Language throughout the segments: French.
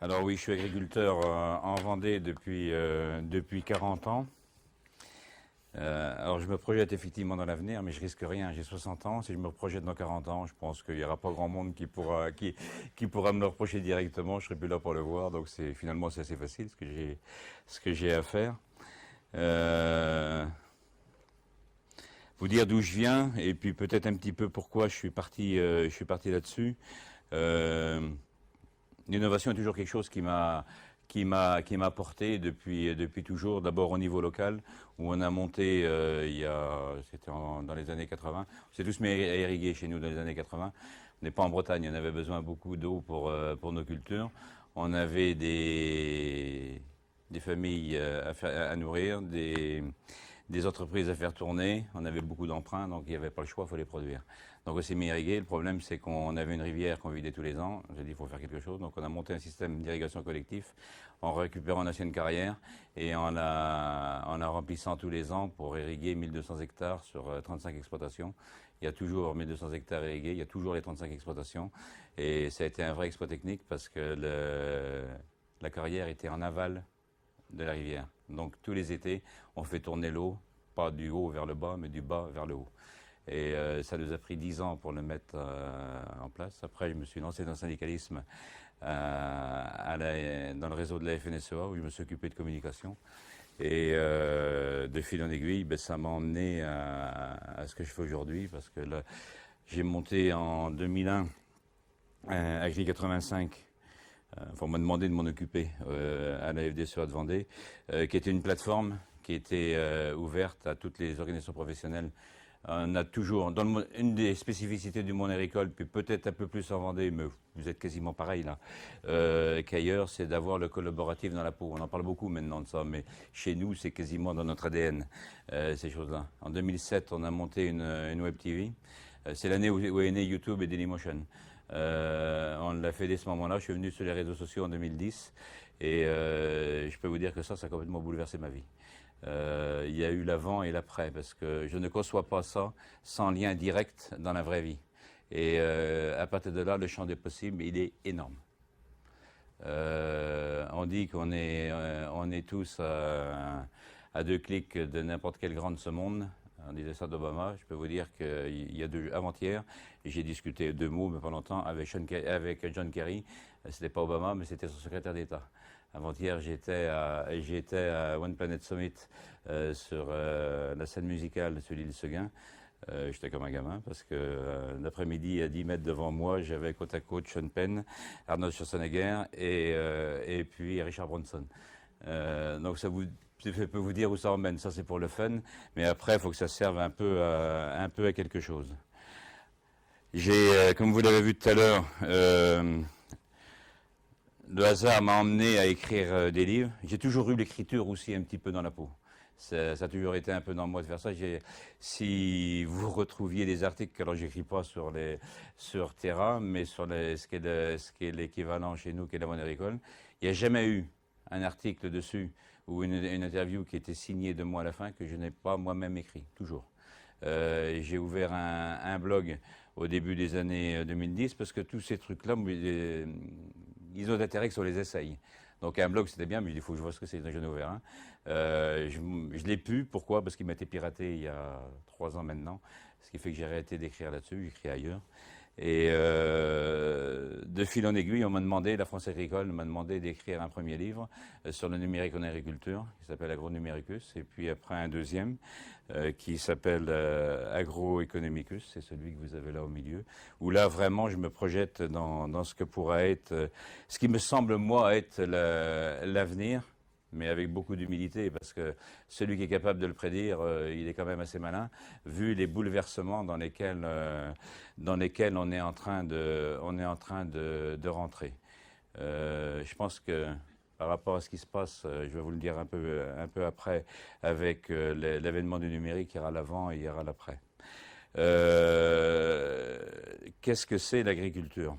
Alors oui, je suis agriculteur en Vendée depuis 40 ans. Alors je me projette effectivement dans l'avenir, mais je risque rien. J'ai 60 ans. Si je me projette dans 40 ans, je pense qu'il n'y aura pas grand monde qui pourra me le reprocher directement. Je serai plus là pour le voir. Donc finalement c'est assez facile ce que j'ai à faire. Euh, Vous dire d'où je viens et puis peut-être un petit peu pourquoi je suis parti là-dessus. Euh, L'innovation est toujours quelque chose qui m'a porté depuis toujours. D'abord au niveau local, où on a monté dans les années 80. On s'est tous mis à irriguer chez nous dans les années 80. On n'est pas en Bretagne, on avait besoin beaucoup d'eau pour nos cultures. On avait des familles à nourrir, des entreprises à faire tourner. On avait beaucoup d'emprunts, donc il n'y avait pas le choix, il fallait produire. Donc on s'est mis à irriguer. Le problème, c'est qu'on avait une rivière qu'on vidait tous les ans. J'ai dit, il faut faire quelque chose. Donc on a monté un système d'irrigation collectif en récupérant l'ancienne carrière et en la remplissant tous les ans pour irriguer 1200 hectares sur 35 exploitations. Il y a toujours 1200 hectares irrigués, il y a toujours les 35 exploitations. Et ça a été un vrai exploit technique parce que la carrière était en aval de la rivière. Donc tous les étés, on fait tourner l'eau, pas du haut vers le bas, mais du bas vers le haut. Et ça nous a pris 10 ans pour le mettre en place. Après, je me suis lancé dans le syndicalisme dans le réseau de la FNSEA, où je me suis occupé de communication. Et de fil en aiguille, ben, ça m'a emmené à ce que je fais aujourd'hui, parce que là, j'ai monté en 2001 Agri 85. On m'a demandé de m'en occuper à la FDSEA de Vendée, qui était une plateforme qui était ouverte à toutes les organisations professionnelles. On a toujours, une des spécificités du monde agricole, puis peut-être un peu plus en Vendée, mais vous êtes quasiment pareil là, qu'ailleurs, c'est d'avoir le collaboratif dans la peau. On en parle beaucoup maintenant de ça, mais chez nous, c'est quasiment dans notre ADN, ces choses-là. En 2007, on a monté une web TV. C'est l'année où est né YouTube et Dailymotion. On l'a fait dès ce moment-là. Je suis venu sur les réseaux sociaux en 2010 et je peux vous dire que ça a complètement bouleversé ma vie. Il y a eu l'avant et l'après parce que je ne conçois pas ça sans lien direct dans la vraie vie. Et à partir de là, le champ des possibles, il est énorme. On dit on est tous à 2 clics de n'importe quelle grande de ce monde. On disait ça d'Obama. Je peux vous dire qu'il y a avant-hier, j'ai discuté 2 mots, mais pas longtemps, avec John Kerry. C'était pas Obama, mais c'était son secrétaire d'État. Avant-hier, j'étais à One Planet Summit sur la scène musicale sur l'île Seguin. J'étais comme un gamin parce que l'après-midi, à 10 mètres devant moi, j'avais côte à côte Sean Penn, Arnold Schwarzenegger et puis Richard Branson. Donc ça peut vous dire où ça emmène. Ça, c'est pour le fun. Mais après, il faut que ça serve un peu à quelque chose. Comme vous l'avez vu tout à l'heure, le hasard m'a emmené à écrire des livres. J'ai toujours eu l'écriture aussi un petit peu dans la peau. Ça a toujours été un peu dans moi de faire ça. Si vous retrouviez des articles, alors j'écris pas sur Terra, mais sur ce qui est l'équivalent chez nous, qui est la Monde agricole, il n'y a jamais eu un article dessus ou une interview qui était signée de moi à la fin que je n'ai pas moi-même écrit, toujours. J'ai ouvert un blog au début des années 2010 parce que tous ces trucs-là, ils ont d'intérêt que sur les essaye. Donc un blog c'était bien, mais il faut que je vois ce que c'est. Donc j'en ai ouvert un. Je l'ai pu. Pourquoi? Parce qu'il m'a été piraté il y a 3 ans maintenant, ce qui fait que j'ai arrêté d'écrire là-dessus. J'écris ailleurs. Et de fil en aiguille, on m'a demandé, la France agricole m'a demandé d'écrire un premier livre sur le numérique en agriculture, qui s'appelle Agronumericus, et puis après un deuxième qui s'appelle Agroeconomicus, c'est celui que vous avez là au milieu, où là vraiment je me projette dans ce que pourra être, ce qui me semble moi être l'avenir, mais avec beaucoup d'humilité, parce que celui qui est capable de le prédire, il est quand même assez malin, vu les bouleversements dans lesquels on est en train de rentrer. Je pense que par rapport à ce qui se passe, je vais vous le dire un peu après, avec l'avènement du numérique, il y aura l'avant et il y aura l'après. Qu'est-ce que c'est l'agriculture?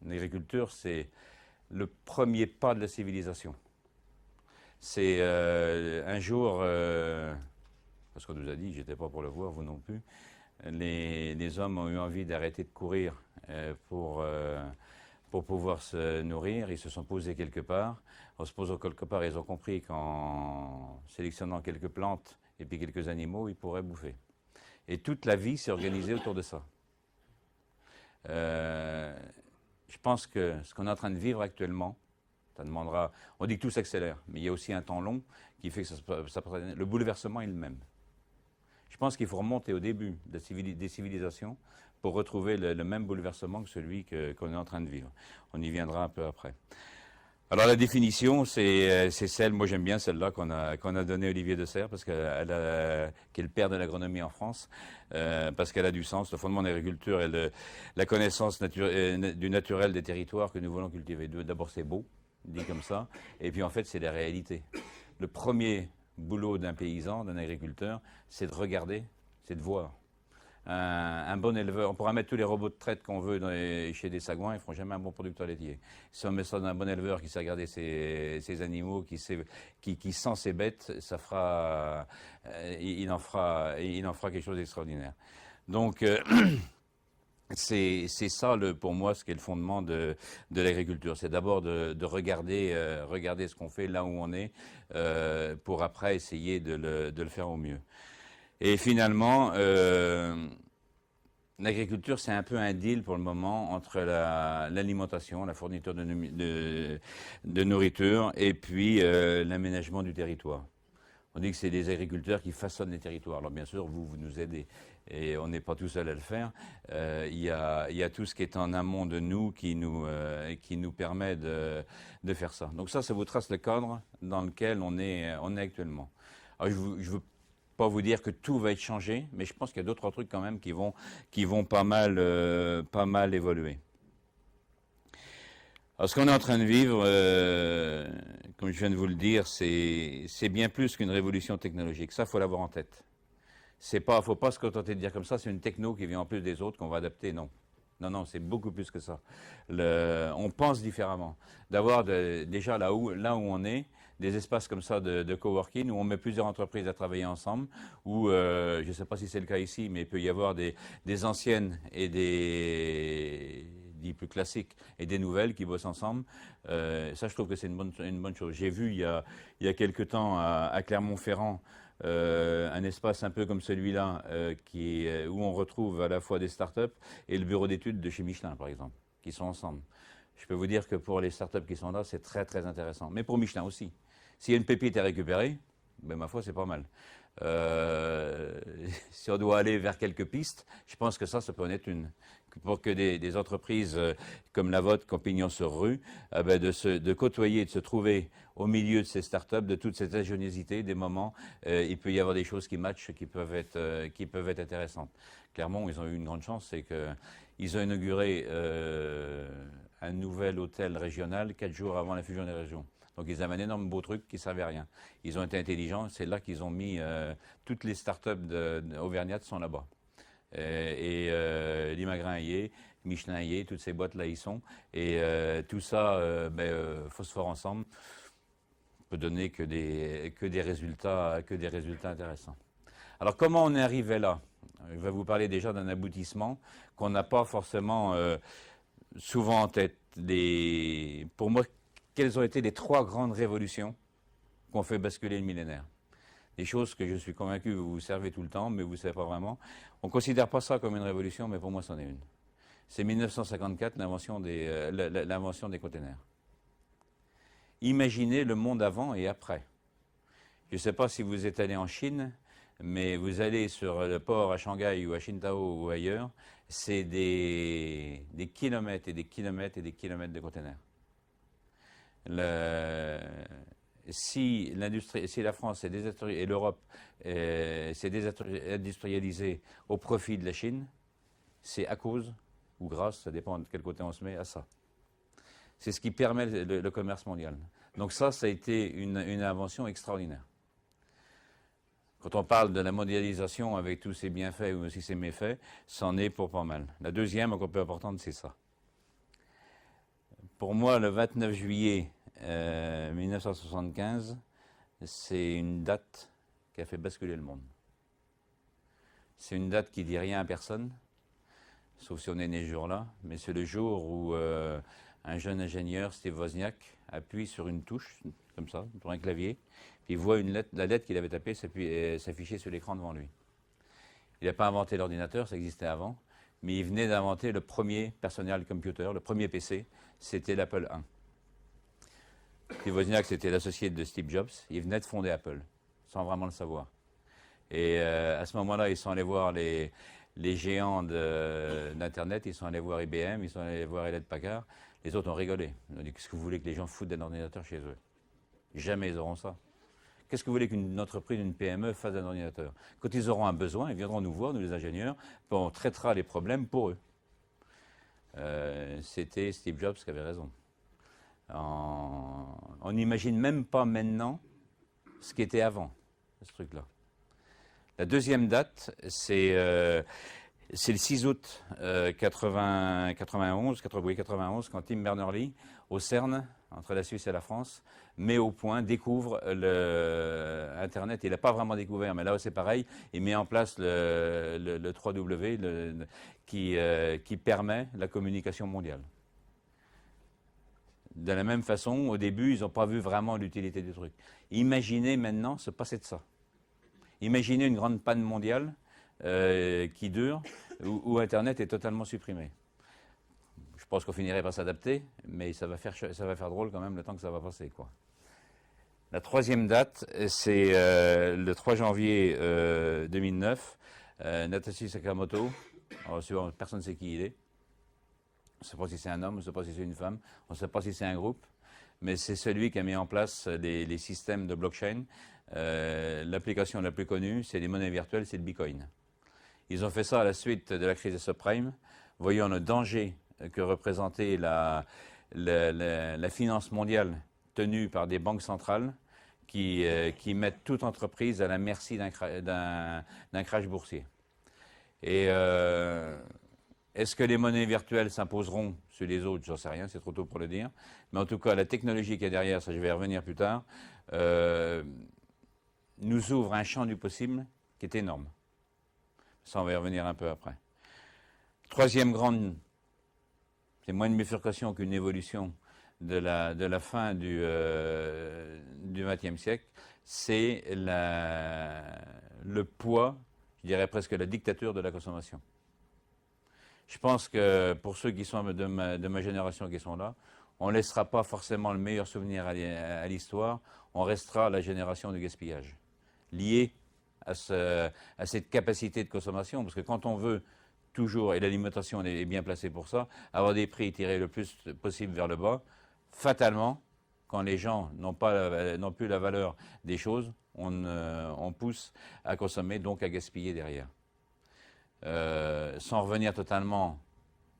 L'agriculture, c'est le premier pas de la civilisation. C'est un jour, parce qu'on nous a dit, j'étais pas pour le voir, vous non plus, les hommes ont eu envie d'arrêter de courir pour pour pouvoir se nourrir. Ils se sont posés quelque part. En se posant quelque part, ils ont compris qu'en sélectionnant quelques plantes et puis quelques animaux, ils pourraient bouffer. Et toute la vie s'est organisée autour de ça. Je pense que ce qu'on est en train de vivre actuellement, ça demandera. On dit que tout s'accélère, mais il y a aussi un temps long qui fait que le bouleversement est le même. Je pense qu'il faut remonter au début des civilisations pour retrouver le même bouleversement que celui qu'on est en train de vivre. On y viendra un peu après. Alors la définition, c'est celle, moi j'aime bien celle-là qu'on a donnée à Olivier de Serres, parce qui est le père de l'agronomie en France, parce qu'elle a du sens. Le fondement de l'agriculture est la connaissance du naturel des territoires que nous voulons cultiver. D'abord c'est beau, dit comme ça, et puis en fait c'est la réalité. Le premier boulot d'un paysan, d'un agriculteur, c'est de regarder, c'est de voir. Un bon éleveur, on pourra mettre tous les robots de traite qu'on veut chez des sagouins, ils ne feront jamais un bon producteur laitier. Si on met ça dans un bon éleveur qui sait regarder ses animaux, qui sent ses bêtes, ça fera, il en fera quelque chose d'extraordinaire. Donc, c'est ça, pour moi, ce qui est le fondement de l'agriculture. C'est d'abord de regarder ce qu'on fait là où on est, pour après essayer de le faire au mieux. Et finalement, l'agriculture, c'est un peu un deal pour le moment entre l'alimentation, la fourniture de nourriture et puis l'aménagement du territoire. On dit que c'est les agriculteurs qui façonnent les territoires. Alors bien sûr, vous nous aidez et on n'est pas tout seul à le faire. Il y a tout ce qui est en amont de nous qui nous permet de faire ça. Donc ça vous trace le cadre dans lequel on est actuellement. Alors je veux pas vous dire que tout va être changé, mais je pense qu'il y a d'autres trucs quand même qui vont pas mal évoluer. Alors ce qu'on est en train de vivre, comme je viens de vous le dire, c'est bien plus qu'une révolution technologique. Ça, faut l'avoir en tête. Faut pas se contenter de dire comme ça, c'est une techno qui vient en plus des autres qu'on va adapter. Non. Non, c'est beaucoup plus que ça. On pense différemment. D'avoir déjà là où on est, des espaces comme ça de coworking où on met plusieurs entreprises à travailler ensemble, où, je ne sais pas si c'est le cas ici, mais il peut y avoir des anciennes et des plus classiques et des nouvelles qui bossent ensemble. Ça, je trouve que c'est une bonne chose. J'ai vu il y a quelque temps à Clermont-Ferrand un espace un peu comme celui-là où on retrouve à la fois des startups et le bureau d'études de chez Michelin, par exemple, qui sont ensemble. Je peux vous dire que pour les startups qui sont là, c'est très très intéressant. Mais pour Michelin aussi. S'il y a une pépite à récupérer, ben, ma foi, c'est pas mal. Si on doit aller vers quelques pistes, je pense que ça peut en être une. Pour que des entreprises comme la vôtre, Campignon sur rue, de côtoyer, de se trouver au milieu de ces startups, de toute cette ingéniosité, des moments, il peut y avoir des choses qui matchent, qui peuvent être intéressantes. Clermont, ils ont eu une grande chance, c'est qu'ils ont inauguré un nouvel hôtel régional 4 jours avant la fusion des régions. Donc ils avaient un énorme beau truc qui ne servait à rien. Ils ont été intelligents, c'est là qu'ils ont mis toutes les startups auvergnates sont là-bas. Limagrin y est, Michelin y est, toutes ces boîtes-là y sont. Et tout ça, phosphore ensemble, peut donner que des résultats intéressants. Alors comment on est arrivé là? Je vais vous parler déjà d'un aboutissement qu'on n'a pas forcément souvent en tête. Pour moi, quelles ont été les 3 grandes révolutions qui ont fait basculer le millénaire? Des choses que je suis convaincu que vous servez tout le temps, mais vous ne savez pas vraiment. On ne considère pas ça comme une révolution, mais pour moi, c'en est une. C'est 1954, l'invention des containers. Imaginez le monde avant et après. Je ne sais pas si vous êtes allé en Chine, mais vous allez sur le port à Shanghai ou à Qingdao ou ailleurs, c'est des kilomètres et des kilomètres et des kilomètres de containers. Si la France et l'Europe s'est désindustrialisée au profit de la Chine, c'est à cause ou grâce, ça dépend de quel côté on se met, à ça. C'est ce qui permet le commerce mondial. Donc ça a été une invention extraordinaire. Quand on parle de la mondialisation avec tous ses bienfaits ou aussi ses méfaits, c'en est pour pas mal. La deuxième, encore plus importante, c'est ça. Pour moi, le 29 juillet 1975, c'est une date qui a fait basculer le monde. C'est une date qui dit rien à personne, sauf si on est né ce jour-là, mais c'est le jour où un jeune ingénieur, Steve Wozniak, appuie sur une touche, comme ça, sur un clavier, puis il voit la lettre qu'il avait tapée s'afficher sur l'écran devant lui. Il n'a pas inventé l'ordinateur, ça existait avant, mais il venait d'inventer le premier personal computer, le premier PC, c'était l'Apple I. Steve Wozniak, c'était l'associé de Steve Jobs, il venait de fonder Apple, sans vraiment le savoir. Et à ce moment-là, ils sont allés voir les géants d'Internet, ils sont allés voir IBM, ils sont allés voir Hewlett-Packard. Les autres ont rigolé. Ils ont dit, qu'est-ce que vous voulez que les gens foutent d'un ordinateur chez eux? Jamais ils auront ça. Qu'est-ce que vous voulez qu'une entreprise, une PME fasse d'un ordinateur? Quand ils auront un besoin, ils viendront nous voir, nous les ingénieurs, puis on traitera les problèmes pour eux. C'était Steve Jobs qui avait raison. On n'imagine même pas maintenant ce qui était avant, ce truc-là. La deuxième date, c'est le 6 août 91, quand Tim Berners-Lee, au CERN, entre la Suisse et la France, met au point, découvre Internet. Il n'a pas vraiment découvert, mais là c'est pareil, il met en place le 3W qui permet la communication mondiale. De la même façon, au début, ils n'ont pas vu vraiment l'utilité du truc. Imaginez maintenant se passer de ça. Imaginez une grande panne mondiale qui dure, où Internet est totalement supprimé. Je pense qu'on finirait par s'adapter, mais ça va faire drôle quand même le temps que ça va passer, quoi. La troisième date, c'est le 3 janvier 2009. Satoshi Nakamoto, alors, personne ne sait qui il est. On ne sait pas si c'est un homme, on ne sait pas si c'est une femme, on ne sait pas si c'est un groupe, mais c'est celui qui a mis en place les systèmes de blockchain. L'application la plus connue, c'est les monnaies virtuelles, c'est le Bitcoin. Ils ont fait ça à la suite de la crise des subprimes, voyant le danger que représentait la finance mondiale tenue par des banques centrales qui mettent toute entreprise à la merci d'un crash boursier. Et est-ce que les monnaies virtuelles s'imposeront sur les autres? J'en sais rien, c'est trop tôt pour le dire. Mais en tout cas, la technologie qui est derrière, ça je vais y revenir plus tard, nous ouvre un champ du possible qui est énorme. Ça, on va y revenir un peu après. Troisième grande, c'est moins une bifurcation qu'une évolution de la fin du XXe siècle, c'est le poids, je dirais presque la dictature de la consommation. Je pense que pour ceux qui sont de ma génération qui sont là, on ne laissera pas forcément le meilleur souvenir à l'histoire, on restera la génération du gaspillage, liée à cette capacité de consommation, parce que quand on veut toujours, et l'alimentation est bien placée pour ça, avoir des prix tirés le plus possible vers le bas, fatalement, quand les gens n'ont plus la valeur des choses, on pousse à consommer, donc à gaspiller derrière. Sans revenir totalement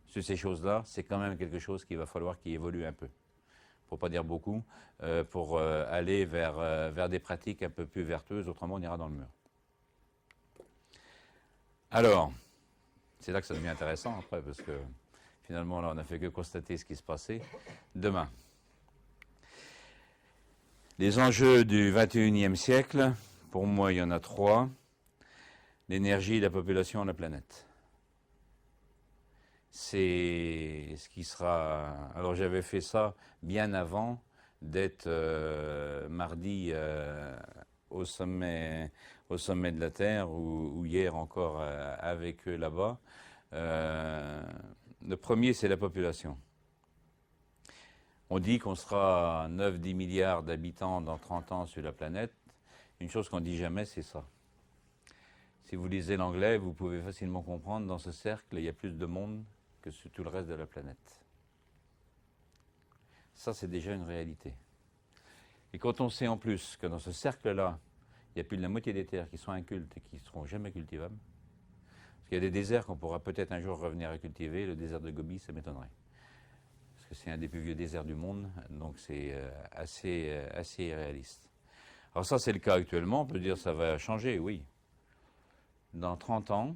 sur ces choses-là, c'est quand même quelque chose qu'il va falloir qu'il évolue un peu, pour pas dire beaucoup, pour aller vers des pratiques un peu plus vertueuses, autrement on ira dans le mur. Alors, c'est là que ça devient intéressant après, parce que finalement là on n'a fait que constater ce qui se passait. Demain, les enjeux du XXIe siècle, pour moi il y en a trois. L'énergie, la population, la planète. C'est ce qui sera... Alors j'avais fait ça bien avant d'être mardi au sommet de la Terre, ou hier encore avec eux là-bas. Le premier, c'est la population. On dit qu'on sera 9-10 milliards d'habitants dans 30 ans sur la planète. Une chose qu'on ne dit jamais, c'est ça. Si vous lisez l'anglais, vous pouvez facilement comprendre, dans ce cercle, il y a plus de monde que sur tout le reste de la planète. Ça, c'est déjà une réalité. Et quand on sait en plus que dans ce cercle-là, il y a plus de la moitié des terres qui sont incultes et qui ne seront jamais cultivables, parce qu'il y a des déserts qu'on pourra peut-être un jour revenir à cultiver, le désert de Gobi, ça m'étonnerait. Parce que c'est un des plus vieux déserts du monde, donc c'est assez irréaliste. Alors ça, c'est le cas actuellement, on peut dire que ça va changer, oui. Dans 30 ans,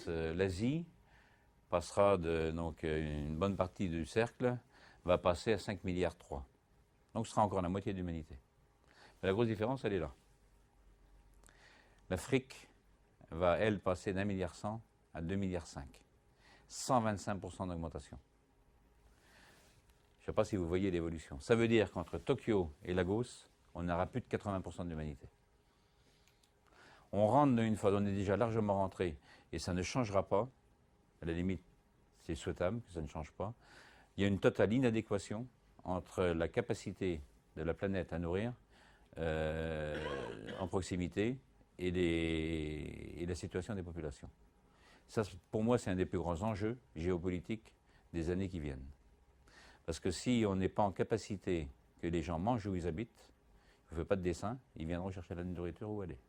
l'Asie passera donc une bonne partie du cercle va passer à 5,3 milliards. Donc ce sera encore la moitié de l'humanité. Mais la grosse différence, elle est là. L'Afrique va, elle, passer d'1,1 milliard à 2,5 milliards. 125% d'augmentation. Je ne sais pas si vous voyez l'évolution. Ça veut dire qu'entre Tokyo et Lagos, on n'aura plus de 80% de l'humanité. On rentre une fois, on est déjà largement rentré, et ça ne changera pas. À la limite, c'est souhaitable que ça ne change pas. Il y a une totale inadéquation entre la capacité de la planète à nourrir en proximité et la situation des populations. Ça, pour moi, c'est un des plus grands enjeux géopolitiques des années qui viennent. Parce que si on n'est pas en capacité que les gens mangent où ils habitent, je ne fais pas de dessin, ils viendront chercher la nourriture où elle est.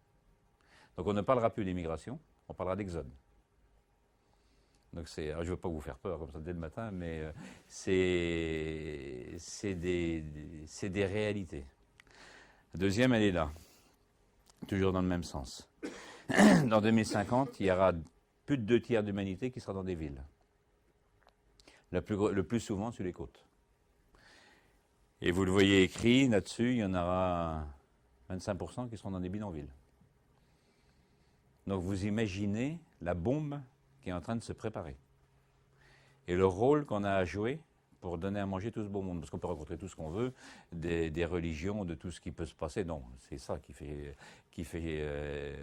Donc on ne parlera plus d'immigration, on parlera d'exode. Donc je ne veux pas vous faire peur comme ça dès le matin, mais c'est des réalités. La deuxième, elle est là, toujours dans le même sens. Dans 2050, il y aura plus de 2 tiers de l'humanité qui sera dans des villes. Le plus souvent sur les côtes. Et vous le voyez écrit là-dessus, il y en aura 25% qui seront dans des bidonvilles. Donc vous imaginez la bombe qui est en train de se préparer. Et le rôle qu'on a à jouer pour donner à manger tout ce beau monde. Parce qu'on peut rencontrer tout ce qu'on veut, des religions, de tout ce qui peut se passer. Non, c'est ça qui fait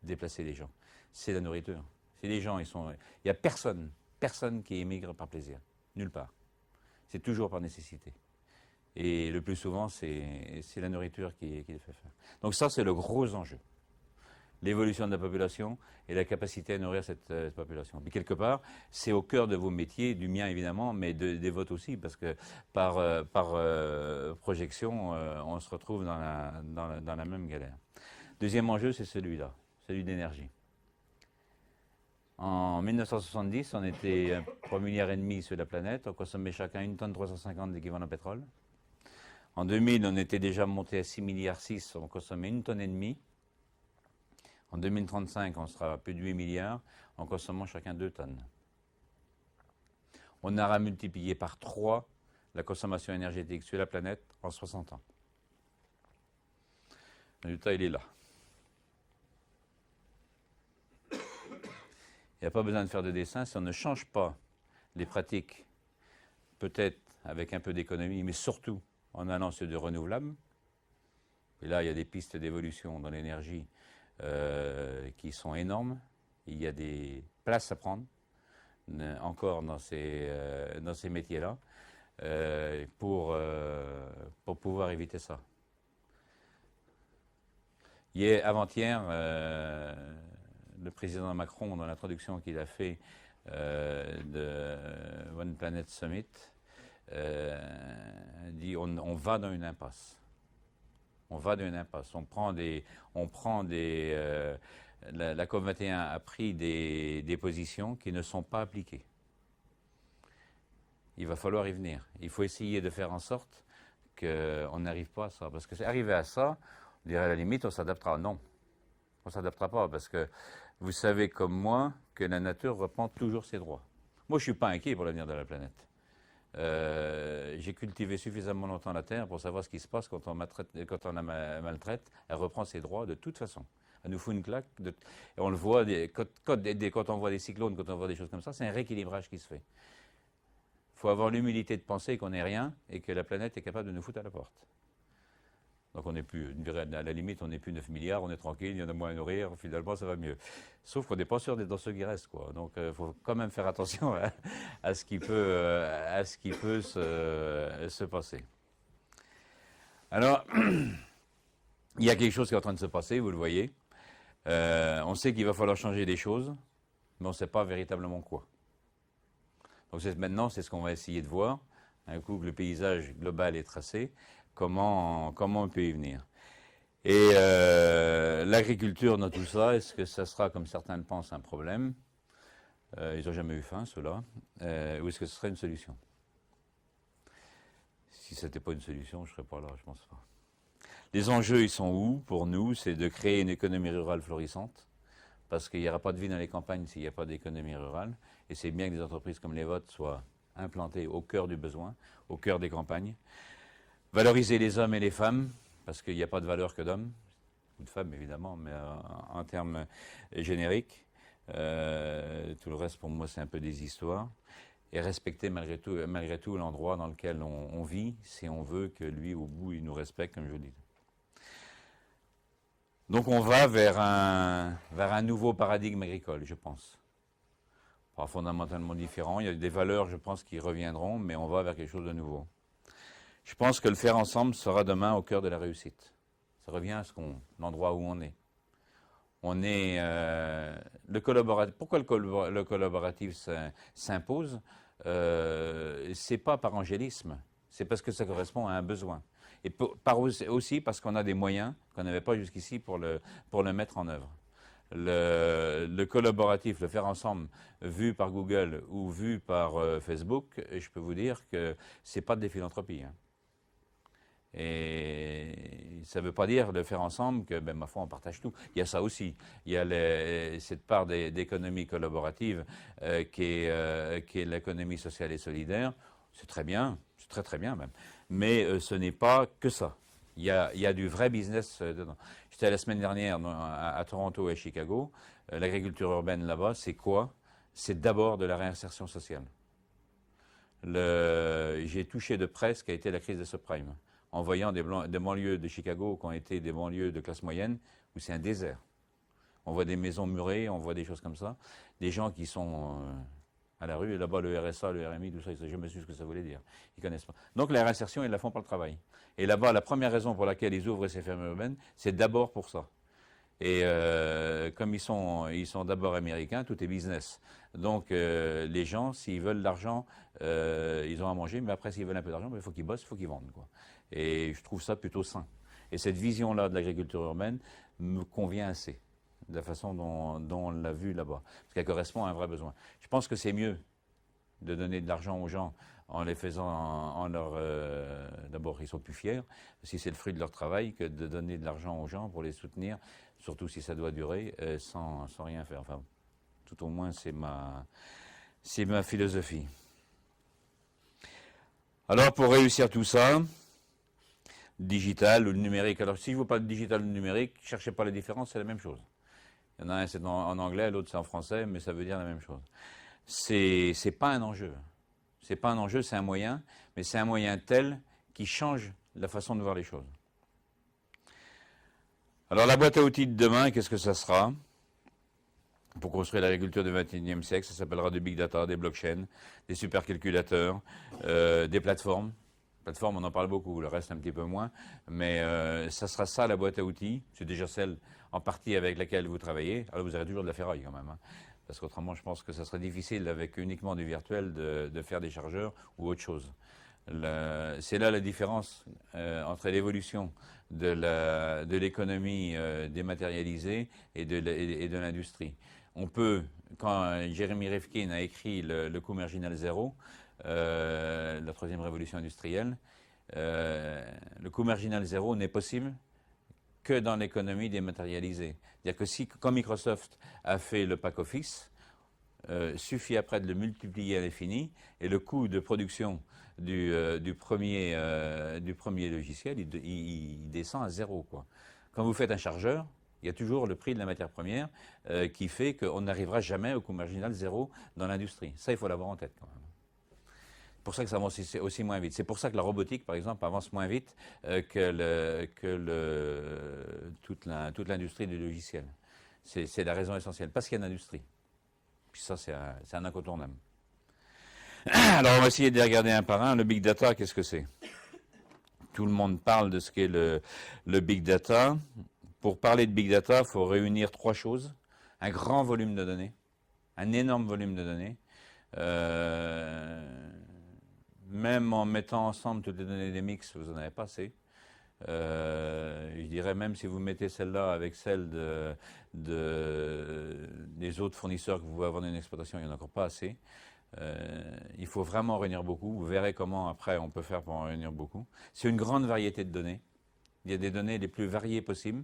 déplacer les gens. C'est la nourriture. C'est les gens, il n'y a personne qui émigre par plaisir. Nulle part. C'est toujours par nécessité. Et le plus souvent, c'est la nourriture qui les fait faire. Donc ça, c'est le gros enjeu. L'évolution de la population et la capacité à nourrir cette population. Puis quelque part, c'est au cœur de vos métiers, du mien évidemment, mais des vôtres aussi, parce que par projection, on se retrouve dans la même galère. Deuxième enjeu, c'est celui-là, celui d'énergie. En 1970, on était 3,5 milliards sur la planète, on consommait chacun 1,350 tonne d'équivalent pétrole. En 2000, on était déjà monté à 6,6 milliards, on consommait 1,5 tonne. En 2035, on sera à plus de 8 milliards en consommant chacun 2 tonnes. On aura multiplié par 3 la consommation énergétique sur la planète en 60 ans. Le résultat, il est là. Il n'y a pas besoin de faire de dessin. Si on ne change pas les pratiques, peut-être avec un peu d'économie, mais surtout en allant sur du renouvelable, et là, il y a des pistes d'évolution dans l'énergie qui sont énormes. Il y a des places à prendre encore dans ces métiers-là pour pouvoir éviter ça. Avant-hier, le président Macron, dans l'introduction qu'il a fait de One Planet Summit, dit on va dans une impasse. On va dans une impasse. La COP21 a pris des positions qui ne sont pas appliquées. Il va falloir y venir. Il faut essayer de faire en sorte qu'on n'arrive pas à ça. Parce que c'est arrivé à ça, on dirait à la limite, on s'adaptera. Non, on ne s'adaptera pas parce que vous savez comme moi que la nature reprend toujours ses droits. Moi, je ne suis pas inquiet pour l'avenir de la planète. J'ai cultivé suffisamment longtemps la terre pour savoir ce qui se passe quand on la maltraite. Elle reprend ses droits de toute façon. Elle nous fout une claque. Et on le voit quand on voit des cyclones, quand on voit des choses comme ça, c'est un rééquilibrage qui se fait. Il faut avoir l'humilité de penser qu'on n'est rien et que la planète est capable de nous foutre à la porte. Donc on n'est plus, à la limite, on n'est plus 9 milliards, on est tranquille, il y en a moins à nourrir, finalement ça va mieux. Sauf qu'on n'est pas sûr d'être dans ceux qui restent, quoi. Donc il faut quand même faire attention à ce qui peut se passer. Alors, il y a quelque chose qui est en train de se passer, vous le voyez. On sait qu'il va falloir changer des choses, mais on ne sait pas véritablement quoi. Donc maintenant, c'est ce qu'on va essayer de voir. Un coup que le paysage global est tracé, comment on peut y venir. Et l'agriculture dans tout ça, est-ce que ça sera, comme certains le pensent, un problème? Ils n'ont jamais eu faim, ceux-là. Ou est-ce que ce serait une solution? Si ce n'était pas une solution, je ne serais pas là, je ne pense pas. Les enjeux, ils sont où pour nous? C'est de créer une économie rurale florissante, parce qu'il n'y aura pas de vie dans les campagnes s'il n'y a pas d'économie rurale. Et c'est bien que des entreprises comme les vôtres soient implantées au cœur du besoin, au cœur des campagnes. Valoriser les hommes et les femmes, parce qu'il n'y a pas de valeur que d'hommes, ou de femmes évidemment, mais en termes génériques. Tout le reste, pour moi, c'est un peu des histoires. et respecter malgré tout l'endroit dans lequel on vit, si on veut que lui, au bout, il nous respecte, comme je vous dis. Donc on va vers un nouveau paradigme agricole, je pense. Pas fondamentalement différent, il y a des valeurs, je pense, qui reviendront, mais on va vers quelque chose de nouveau. Je pense que le faire ensemble sera demain au cœur de la réussite. Ça revient à l'endroit où on est. On est le collaboratif. Pourquoi le collaboratif s'impose? C'est pas par angélisme, c'est parce que ça correspond à un besoin. Et aussi parce qu'on a des moyens qu'on n'avait pas jusqu'ici pour le mettre en œuvre. Le collaboratif, le faire ensemble, vu par Google ou vu par Facebook, je peux vous dire que c'est pas de la philanthropie. Hein. Et ça ne veut pas dire de faire ensemble que, ma foi, on partage tout. Il y a ça aussi. Il y a cette part d'économie collaborative qui est l'économie sociale et solidaire. C'est très bien, c'est très très bien même. Mais ce n'est pas que ça. Il y a du vrai business dedans. J'étais la semaine dernière à Toronto et à Chicago. L'agriculture urbaine là-bas, c'est quoi? C'est d'abord de la réinsertion sociale. J'ai touché de près ce qu'a été la crise des subprimes, en voyant des banlieues de Chicago qui ont été des banlieues de classe moyenne, où c'est un désert. On voit des maisons murées, on voit des choses comme ça. Des gens qui sont à la rue, et là-bas le RSA, le RMI, tout ça, je me suis dit ce que ça voulait dire. Ils connaissent pas. Donc la réinsertion, ils la font par le travail. Et là-bas, la première raison pour laquelle ils ouvrent ces fermes urbaines, c'est d'abord pour ça. Et comme ils sont d'abord américains, tout est business. Donc les gens, s'ils veulent de l'argent, ils ont à manger, mais après s'ils veulent un peu d'argent, il faut qu'ils bossent, il faut qu'ils vendent, quoi. Et je trouve ça plutôt sain. Et cette vision-là de l'agriculture urbaine me convient assez, de la façon dont on l'a vu là-bas, parce qu'elle correspond à un vrai besoin. Je pense que c'est mieux de donner de l'argent aux gens en les faisant d'abord, ils sont plus fiers, si c'est le fruit de leur travail, que de donner de l'argent aux gens pour les soutenir, surtout si ça doit durer, sans rien faire. Enfin, tout au moins, c'est ma philosophie. Alors, pour réussir tout ça, digital ou le numérique. Alors, si je vous parle de digital ou de numérique, ne cherchez pas la différence, c'est la même chose. Il y en a un, c'est en anglais, l'autre, c'est en français, mais ça veut dire la même chose. C'est pas un enjeu. C'est pas un enjeu, c'est un moyen, mais c'est un moyen tel qui change la façon de voir les choses. Alors, la boîte à outils de demain, qu'est-ce que ça sera? Pour construire l'agriculture du XXIe siècle, ça s'appellera du big data, des blockchains, des supercalculateurs, des plateformes. Plateforme, on en parle beaucoup, le reste un petit peu moins, mais ça sera ça la boîte à outils. C'est déjà celle en partie avec laquelle vous travaillez. Alors vous aurez toujours de la ferraille quand même, hein, parce qu'autrement je pense que ça serait difficile avec uniquement du virtuel de faire des chargeurs ou autre chose. C'est là la différence entre l'évolution de l'économie dématérialisée et de l'industrie. On peut, quand Jeremy Rifkin a écrit le coût marginal zéro, la troisième révolution industrielle, le coût marginal zéro n'est possible que dans l'économie dématérialisée. C'est-à-dire que si, comme Microsoft a fait le pack office, suffit après de le multiplier à l'infini, et le coût de production du premier logiciel, il descend à zéro, quoi. Quand vous faites un chargeur, il y a toujours le prix de la matière première qui fait qu'on n'arrivera jamais au coût marginal zéro dans l'industrie. Ça, il faut l'avoir en tête, quand même. C'est pour ça que ça avance aussi moins vite. C'est pour ça que la robotique, par exemple, avance moins vite que toute l'industrie du logiciel. C'est la raison essentielle, parce qu'il y a une industrie. Puis ça, c'est un incontournable. Alors, on va essayer de les regarder un par un. Le big data, qu'est-ce que c'est? Tout le monde parle de ce qu'est le big data. Pour parler de big data, il faut réunir trois choses. Un grand volume de données, un énorme volume de données. Même en mettant ensemble toutes les données des mix, vous n'en avez pas assez. Je dirais même si vous mettez celle-là avec celle des autres fournisseurs que vous pouvez avoir dans une exploitation, il n'y en a encore pas assez. Il faut vraiment en réunir beaucoup. Vous verrez comment après on peut faire pour en réunir beaucoup. C'est une grande variété de données. Il y a des données les plus variées possibles.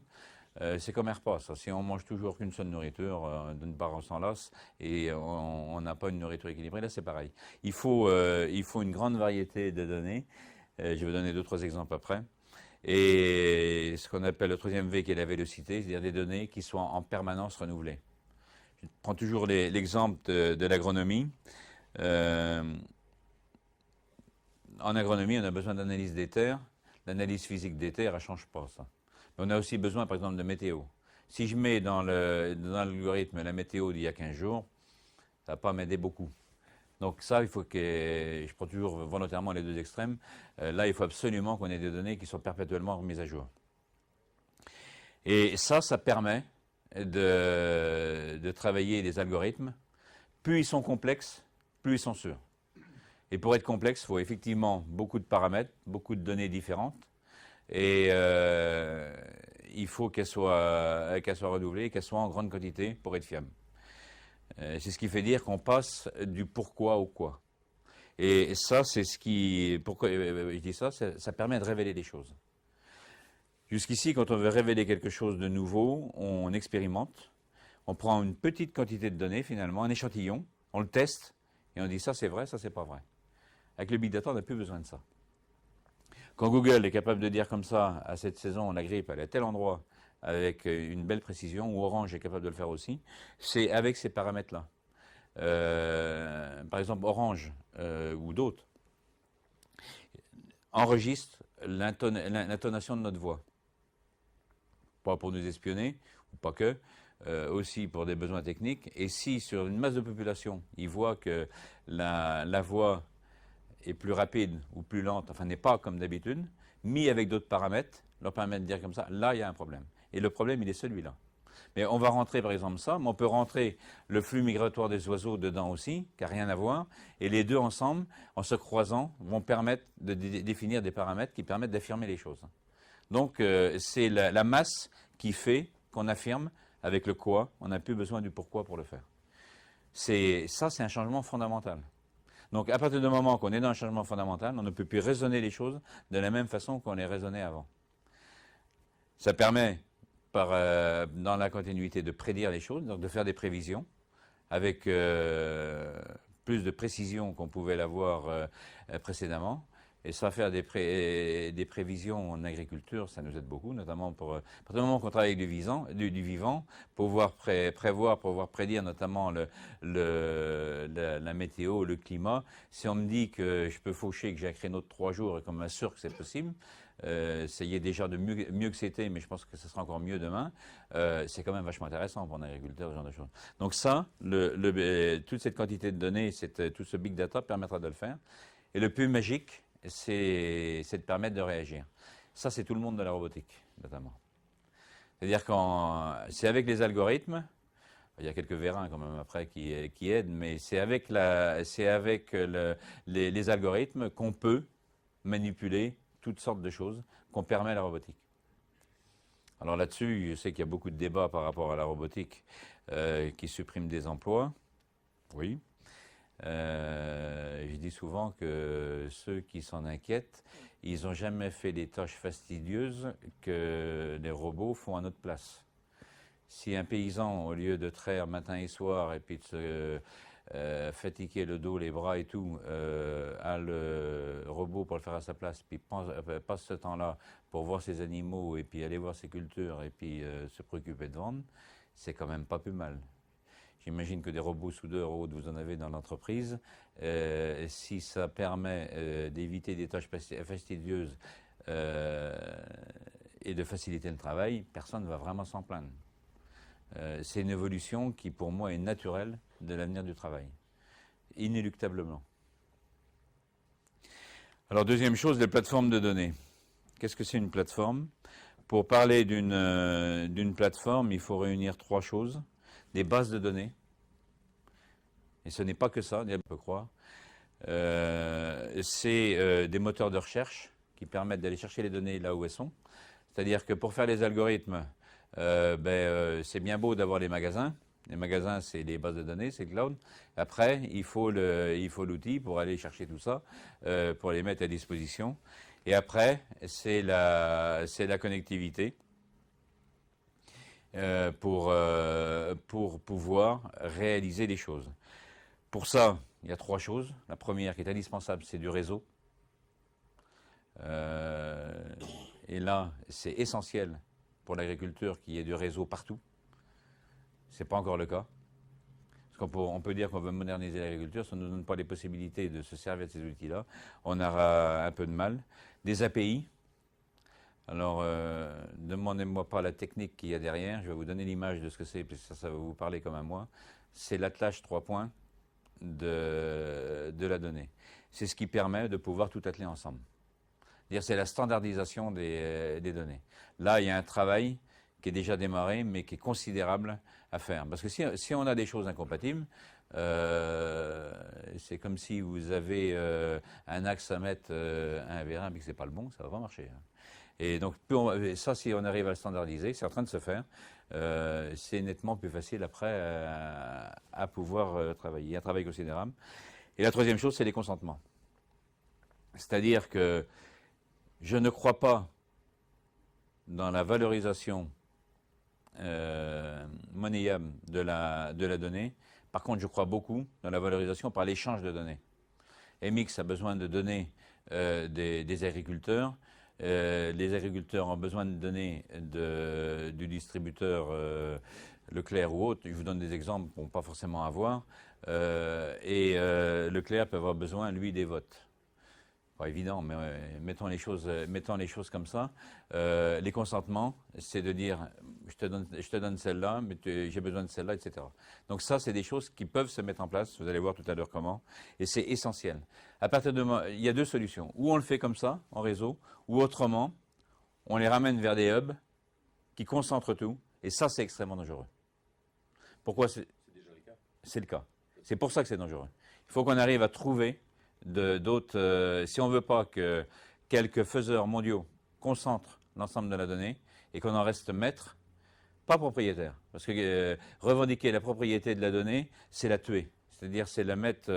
C'est comme un repas, ça. Si on mange toujours qu'une seule nourriture, d'une part on s'en lasse et on n'a pas une nourriture équilibrée, là c'est pareil. Il faut une grande variété de données. Je vais vous donner 2-3 exemples après. Et ce qu'on appelle le troisième V qui est la vélocité, c'est-à-dire des données qui soient en permanence renouvelées. Je prends toujours l'exemple de l'agronomie. Euh, En agronomie, on a besoin d'analyse des terres. L'analyse physique des terres, elle ne change pas, ça. Mais on a aussi besoin, par exemple, de météo. Si je mets dans l'algorithme la météo d'il y a 15 jours, ça ne va pas m'aider beaucoup. Donc ça, il faut que, je prends toujours volontairement les deux extrêmes, là, il faut absolument qu'on ait des données qui soient perpétuellement remises à jour. Et ça permet de travailler les algorithmes. Plus ils sont complexes, plus ils sont sûrs. Et pour être complexe, il faut effectivement beaucoup de paramètres, beaucoup de données différentes. Et il faut qu'elles soient renouvelées, qu'elles soient en grande quantité pour être fiables. C'est ce qui fait dire qu'on passe du pourquoi au quoi. Et ça, c'est ce qui... Pourquoi je dis ça? Ça permet de révéler des choses. Jusqu'ici, quand on veut révéler quelque chose de nouveau, on expérimente. On prend une petite quantité de données, finalement, un échantillon, on le teste, et on dit ça c'est vrai, ça c'est pas vrai. Avec le big data, on n'a plus besoin de ça. Quand Google est capable de dire comme ça, à cette saison, la grippe, elle est à tel endroit, avec une belle précision, ou Orange est capable de le faire aussi, c'est avec ces paramètres-là. Par exemple, Orange ou d'autres enregistrent l'intonation de notre voix. Pas pour nous espionner, ou pas que, aussi pour des besoins techniques. Et si sur une masse de population, ils voient que la voix est plus rapide ou plus lente, enfin n'est pas comme d'habitude, mis avec d'autres paramètres, leur permettre de dire comme ça, là il y a un problème. Et le problème, il est celui-là. Mais on va rentrer par exemple ça, mais on peut rentrer le flux migratoire des oiseaux dedans aussi, qui n'a rien à voir, et les deux ensemble, en se croisant, vont permettre de définir des paramètres qui permettent d'affirmer les choses. Donc c'est la masse qui fait qu'on affirme avec le quoi, on n'a plus besoin du pourquoi pour le faire. C'est un changement fondamental. Donc à partir du moment qu'on est dans un changement fondamental, on ne peut plus raisonner les choses de la même façon qu'on les raisonnait avant. Ça permet, dans la continuité, de prédire les choses, donc de faire des prévisions, avec plus de précision qu'on pouvait l'avoir précédemment. Et ça, faire des prévisions en agriculture, ça nous aide beaucoup, notamment pour à partir du moment qu'on travaille avec du vivant, pouvoir prévoir, pouvoir prédire notamment la météo, le climat. Si on me dit que je peux faucher, que j'ai un créneau de 3 jours et qu'on m'assure que c'est possible, ça y est déjà de mieux que c'était, mais je pense que ce sera encore mieux demain, c'est quand même vachement intéressant pour un agriculteur, ce genre de choses. Donc ça, toute cette quantité de données, tout ce big data permettra de le faire. Et le plus magique, c'est de permettre de réagir. Ça, c'est tout le monde de la robotique, notamment. C'est-à-dire que c'est avec les algorithmes, il y a quelques vérins quand même après qui aident, mais c'est avec les algorithmes qu'on peut manipuler toutes sortes de choses, qu'on permet à la robotique. Alors là-dessus, je sais qu'il y a beaucoup de débats par rapport à la robotique qui supprime des emplois. Oui. Je dis souvent que ceux qui s'en inquiètent, ils n'ont jamais fait les tâches fastidieuses que les robots font à notre place. Si un paysan, au lieu de traire matin et soir et puis de se fatiguer le dos, les bras et tout, a le robot pour le faire à sa place, puis passe ce temps-là pour voir ses animaux et puis aller voir ses cultures et puis se préoccuper de vendre, c'est quand même pas plus mal. J'imagine que des robots soudeurs ou autres, vous en avez dans l'entreprise. Si ça permet d'éviter des tâches fastidieuses et de faciliter le travail, personne ne va vraiment s'en plaindre. C'est une évolution qui, pour moi, est naturelle de l'avenir du travail, inéluctablement. Alors, deuxième chose, les plateformes de données. Qu'est-ce que c'est une plateforme? Pour parler d'une plateforme, il faut réunir 3 choses. Des bases de données, et ce n'est pas que ça, on peut croire. C'est des moteurs de recherche qui permettent d'aller chercher les données là où elles sont. C'est-à-dire que pour faire les algorithmes, c'est bien beau d'avoir les magasins. Les magasins, c'est les bases de données, c'est le cloud. Après, il faut l'outil pour aller chercher tout ça, pour les mettre à disposition. Et après, c'est la connectivité. Pour pouvoir réaliser les choses. Pour ça, il y a 3 choses. La première qui est indispensable, c'est du réseau. Et là, c'est essentiel pour l'agriculture qu'il y ait du réseau partout. Ce n'est pas encore le cas. On peut dire qu'on veut moderniser l'agriculture, si on ne nous donne pas les possibilités de se servir de ces outils-là, on aura un peu de mal. Des API. Alors, ne demandez-moi pas la technique qu'il y a derrière, je vais vous donner l'image de ce que c'est, parce que ça va vous parler comme à moi. C'est l'attelage 3 points de la donnée. C'est ce qui permet de pouvoir tout atteler ensemble. C'est la standardisation des données. Là, il y a un travail qui est déjà démarré, mais qui est considérable à faire. Parce que si on a des choses incompatibles, c'est comme si vous avez un axe à mettre un vers 1 mais que ce n'est pas le bon, ça ne va pas marcher. Et donc, ça, si on arrive à le standardiser, c'est en train de se faire, c'est nettement plus facile après à pouvoir travailler. Il y a un travail considérable. Et la troisième chose, c'est les consentements. C'est-à-dire que je ne crois pas dans la valorisation monnayable de la donnée. Par contre, je crois beaucoup dans la valorisation par l'échange de données. MX a besoin de données des agriculteurs. Les agriculteurs ont besoin de données du distributeur Leclerc ou autre. Je vous donne des exemples pour ne pas forcément avoir. Leclerc peut avoir besoin, lui, des votes. Pas évident, mais mettons les choses comme ça. Les consentements, c'est de dire je te donne celle-là, mais j'ai besoin de celle-là, etc. Donc ça, c'est des choses qui peuvent se mettre en place. Vous allez voir tout à l'heure comment. Et c'est essentiel. À partir de il y a deux solutions. Ou on le fait comme ça, en réseau, ou autrement, on les ramène vers des hubs qui concentrent tout. Et ça, c'est extrêmement dangereux. Pourquoi c'est déjà le cas? C'est le cas. C'est pour ça que c'est dangereux. Il faut qu'on arrive à trouver d'autres, si on ne veut pas que quelques faiseurs mondiaux concentrent l'ensemble de la donnée et qu'on en reste maître, pas propriétaire. Parce que revendiquer la propriété de la donnée, c'est la tuer. C'est-à-dire, c'est la mettre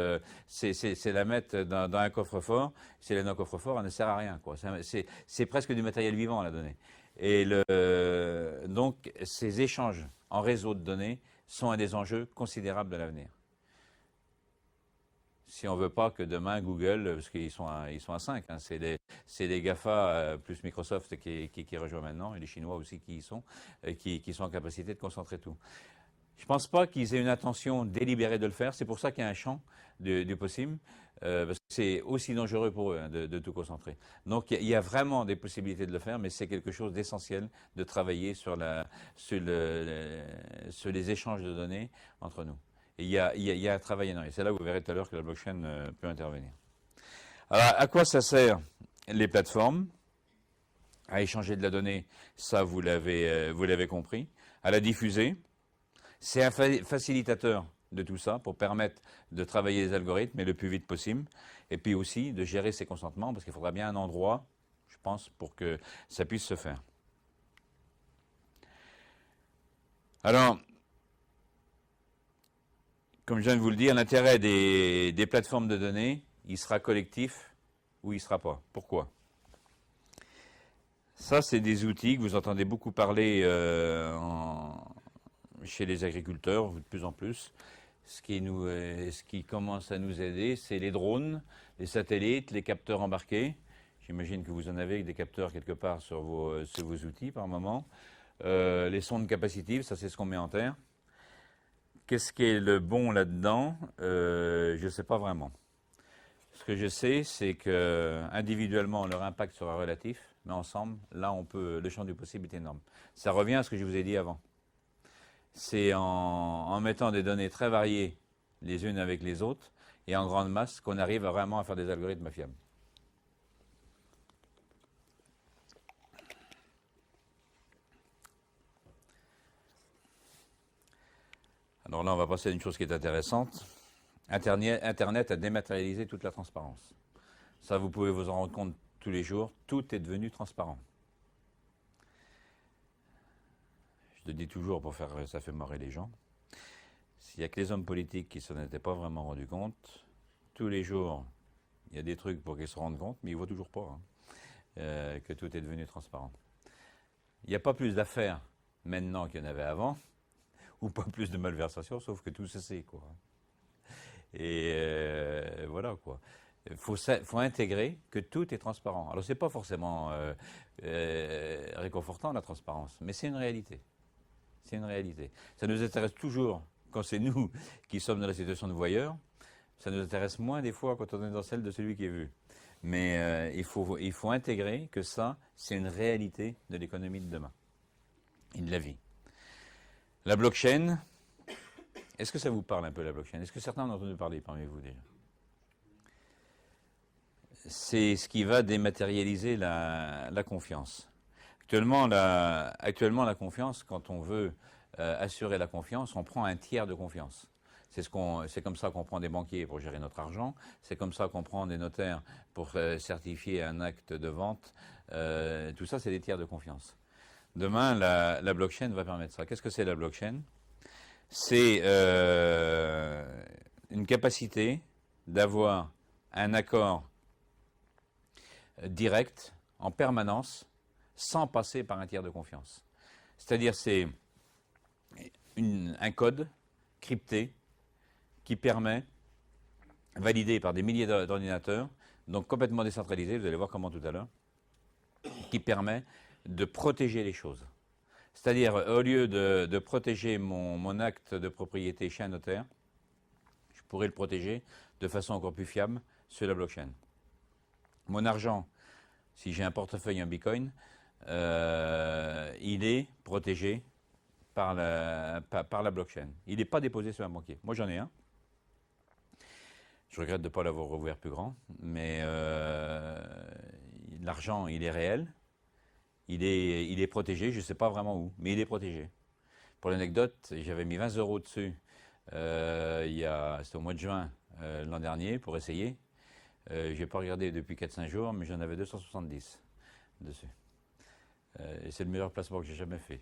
dans un coffre-fort. Si elle est dans un coffre-fort, elle ne sert à rien, quoi. C'est presque du matériel vivant, la donnée. Et donc, ces échanges en réseau de données sont un des enjeux considérables de l'avenir. Si on ne veut pas que demain Google, parce qu'ils sont à 5, hein, c'est les GAFA plus Microsoft qui rejoint maintenant, et les Chinois aussi qui y sont, qui sont en capacité de concentrer tout. Je ne pense pas qu'ils aient une intention délibérée de le faire, c'est pour ça qu'il y a un champ du possible, parce que c'est aussi dangereux pour eux hein, de tout concentrer. Donc il y a vraiment des possibilités de le faire, mais c'est quelque chose d'essentiel de travailler sur les échanges de données entre nous. Il y a un travail énorme. Et c'est là où vous verrez tout à l'heure que la blockchain peut intervenir. Alors, à quoi ça sert les plateformes? À échanger de la donnée, ça vous l'avez compris. À la diffuser. C'est un facilitateur de tout ça pour permettre de travailler les algorithmes mais le plus vite possible. Et puis aussi de gérer ses consentements parce qu'il faudra bien un endroit, je pense, pour que ça puisse se faire. Alors, comme je viens de vous le dire, l'intérêt des plateformes de données, il sera collectif ou il ne sera pas. Pourquoi? Ça, c'est des outils que vous entendez beaucoup parler chez les agriculteurs, de plus en plus. Ce qui commence à nous aider, c'est les drones, les satellites, les capteurs embarqués. J'imagine que vous en avez des capteurs quelque part sur vos outils par moment. Les sondes capacitives, ça c'est ce qu'on met en terre. Qu'est-ce qui est le bon là-dedans? Je ne sais pas vraiment. Ce que je sais, c'est que individuellement, leur impact sera relatif, mais ensemble, là, le champ du possible est énorme. Ça revient à ce que je vous ai dit avant. C'est en mettant des données très variées les unes avec les autres et en grande masse qu'on arrive vraiment à faire des algorithmes fiables. Alors là, on va passer à une chose qui est intéressante. Internet a dématérialisé toute la transparence. Ça, vous pouvez vous en rendre compte tous les jours. Tout est devenu transparent. Je le dis toujours pour faire ça fait marrer les gens. S'il n'y a que les hommes politiques qui ne s'en étaient pas vraiment rendus compte, tous les jours, il y a des trucs pour qu'ils se rendent compte, mais ils ne voient toujours pas que tout est devenu transparent. Il n'y a pas plus d'affaires maintenant qu'il y en avait avant, ou pas plus de malversations, sauf que tout se sait, quoi. Et voilà, quoi. Il faut intégrer que tout est transparent. Alors, ce n'est pas forcément réconfortant, la transparence, mais c'est une réalité. C'est une réalité. Ça nous intéresse toujours quand c'est nous qui sommes dans la situation de voyeur, ça nous intéresse moins des fois quand on est dans celle de celui qui est vu. Mais il faut intégrer que ça, c'est une réalité de l'économie de demain et de la vie. La blockchain, est-ce que ça vous parle un peu la blockchain? Est-ce que certains en ont entendu parler parmi vous déjà? C'est ce qui va dématérialiser la confiance. Actuellement, la confiance, quand on veut assurer la confiance, on prend un tiers de confiance. C'est comme ça qu'on prend des banquiers pour gérer notre argent, c'est comme ça qu'on prend des notaires pour certifier un acte de vente. Tout ça, c'est des tiers de confiance. Demain, la blockchain va permettre ça. Qu'est-ce que c'est la blockchain? C'est une capacité d'avoir un accord direct, en permanence, sans passer par un tiers de confiance. C'est-à-dire c'est un code crypté qui permet, validé par des milliers d'ordinateurs, donc complètement décentralisé, vous allez voir comment tout à l'heure, qui permet de protéger les choses. C'est-à-dire, au lieu de protéger mon acte de propriété chez un notaire, je pourrais le protéger de façon encore plus fiable sur la blockchain. Mon argent, si j'ai un portefeuille en Bitcoin, il est protégé par la blockchain. Il n'est pas déposé sur un banquier. Moi, j'en ai un. Je regrette de ne pas l'avoir ouvert plus grand, mais l'argent, il est réel. Il est protégé, je ne sais pas vraiment où, mais il est protégé. Pour l'anecdote, j'avais mis 20 € dessus, c'était au mois de juin l'an dernier, pour essayer. Je n'ai pas regardé depuis 4-5 jours, mais j'en avais 270 dessus. Et c'est le meilleur placement que j'ai jamais fait.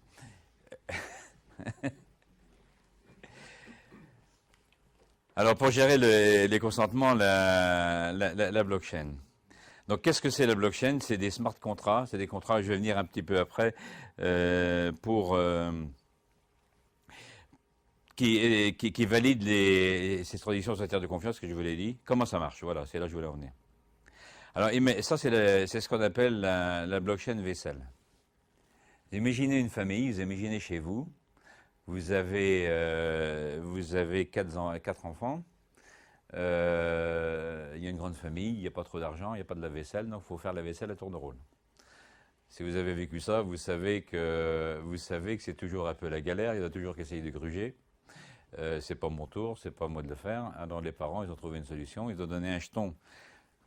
Alors, pour gérer les consentements, la blockchain. Donc, qu'est-ce que c'est la blockchain? C'est des smart contrats, c'est des contrats, je vais venir un petit peu après, qui valident ces traditions sur la terre de confiance que je vous l'ai dit. Comment ça marche? Voilà, c'est là que je voulais en venir. Alors, ça, c'est ce qu'on appelle la blockchain vaisselle. Imaginez une famille, vous imaginez chez vous, vous avez 4 enfants, il y a une grande famille, il n'y a pas trop d'argent, il n'y a pas de lave-vaisselle, donc il faut faire la vaisselle à tour de rôle. Si vous avez vécu ça, vous savez que c'est toujours un peu la galère, il y a toujours qu'essayer de gruger. C'est pas mon tour, c'est pas à moi de le faire. Alors les parents, ils ont trouvé une solution, ils ont donné un jeton,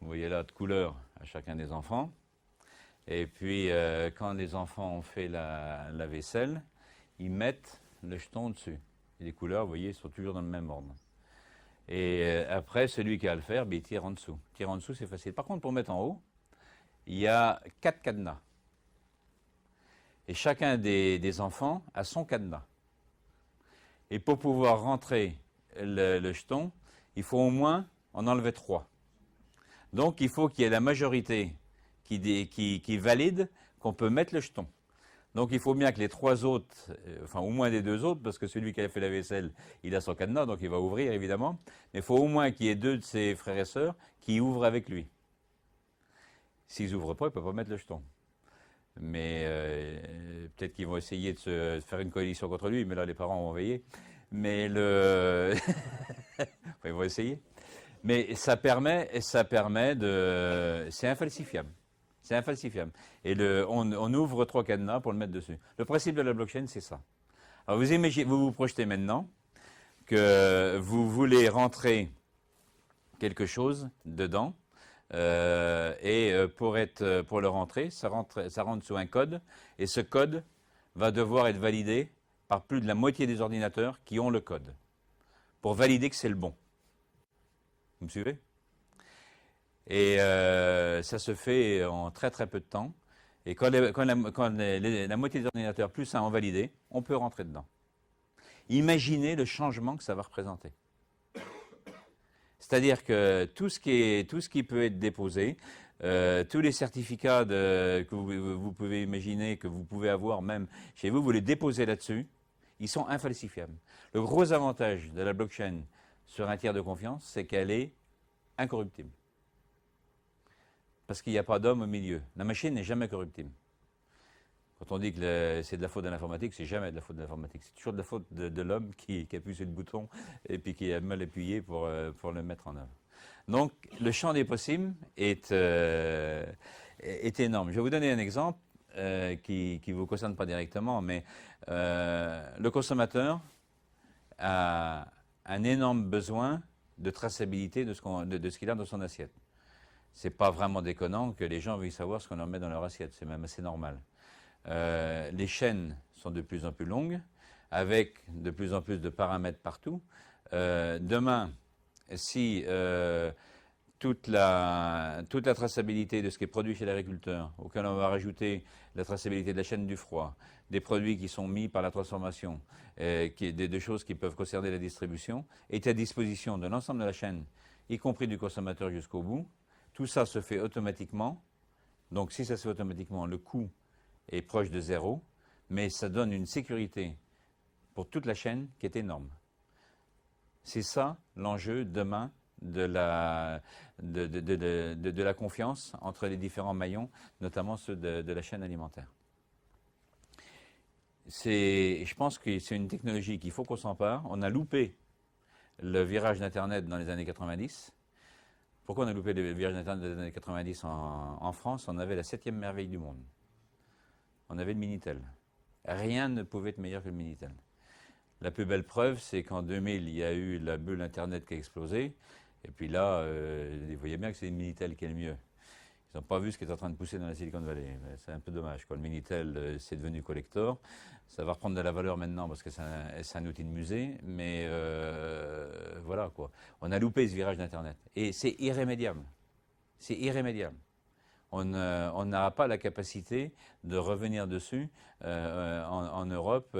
vous voyez là, de couleur à chacun des enfants. Et puis, quand les enfants ont fait la vaisselle, ils mettent le jeton dessus. Et les couleurs, vous voyez, sont toujours dans le même ordre. Et après, celui qui a à le faire, il tire en dessous. Tire en dessous, c'est facile. Par contre, pour mettre en haut, il y a 4 cadenas. Et chacun des enfants a son cadenas. Et pour pouvoir rentrer le jeton, il faut au moins en enlever 3. Donc, il faut qu'il y ait la majorité qui valide qu'on peut mettre le jeton. Donc il faut bien que les 3 autres, enfin au moins des 2 autres, parce que celui qui a fait la vaisselle, il a son cadenas, donc il va ouvrir évidemment, mais il faut au moins qu'il y ait 2 de ses frères et sœurs qui ouvrent avec lui. S'ils n'ouvrent pas, il ne peut pas mettre le jeton. Mais peut-être qu'ils vont essayer de se faire une coalition contre lui, mais là les parents vont veiller. Mais ils vont essayer. Mais ça permet de... C'est infalsifiable. C'est infalsifiable. Et on ouvre 3 cadenas pour le mettre dessus. Le principe de la blockchain, c'est ça. Alors vous projetez maintenant que vous voulez rentrer quelque chose dedans. Pour le rentrer, ça rentre sous un code. Et ce code va devoir être validé par plus de la moitié des ordinateurs qui ont le code. Pour valider que c'est le bon. Vous me suivez ? Et ça se fait en très très peu de temps. Et quand la moitié des ordinateurs plus un ont validé, on peut rentrer dedans. Imaginez le changement que ça va représenter. C'est-à-dire que tout ce qui peut être déposé, tous les certificats que vous pouvez imaginer, que vous pouvez avoir même chez vous, vous les déposez là-dessus, ils sont infalsifiables. Le gros avantage de la blockchain sur un tiers de confiance, c'est qu'elle est incorruptible. Parce qu'il n'y a pas d'homme au milieu. La machine n'est jamais corruptible. Quand on dit que c'est de la faute de l'informatique, c'est jamais de la faute de l'informatique. C'est toujours de la faute de l'homme qui appuie sur le bouton et puis qui a mal appuyé pour le mettre en œuvre. Donc, le champ des possibles est énorme. Je vais vous donner un exemple qui ne vous concerne pas directement, mais le consommateur a un énorme besoin de traçabilité de ce qu'il a dans son assiette. C'est pas vraiment déconnant que les gens veuillent savoir ce qu'on leur met dans leur assiette. C'est même assez normal. Les chaînes sont de plus en plus longues, avec de plus en plus de paramètres partout. Demain, si toute la traçabilité de ce qui est produit chez l'agriculteur, auquel on va rajouter la traçabilité de la chaîne du froid, des produits qui sont mis par la transformation, des choses qui peuvent concerner la distribution, est à disposition de l'ensemble de la chaîne, y compris du consommateur jusqu'au bout, tout ça se fait automatiquement. Donc si ça se fait automatiquement, le coût est proche de zéro, mais ça donne une sécurité pour toute la chaîne qui est énorme. C'est ça l'enjeu demain de la confiance entre les différents maillons, notamment ceux de la chaîne alimentaire. Je pense que c'est une technologie qu'il faut qu'on s'empare. On a loupé le virage d'Internet dans les années 90. Pourquoi on a loupé le virage d'Internet dans les années 90 en France? On avait la 7e merveille du monde. On avait le Minitel. Rien ne pouvait être meilleur que le Minitel. La plus belle preuve, c'est qu'en 2000, il y a eu la bulle Internet qui a explosé. Et puis là, vous voyez bien que c'est le Minitel qui est le mieux. Ils n'ont pas vu ce qui est en train de pousser dans la Silicon Valley. C'est un peu dommage. Le Minitel, c'est devenu collector. Ça va reprendre de la valeur maintenant parce que c'est un outil de musée. Mais voilà quoi. On a loupé ce virage d'Internet. Et c'est irrémédiable. C'est irrémédiable. On n'a pas la capacité de revenir dessus en Europe,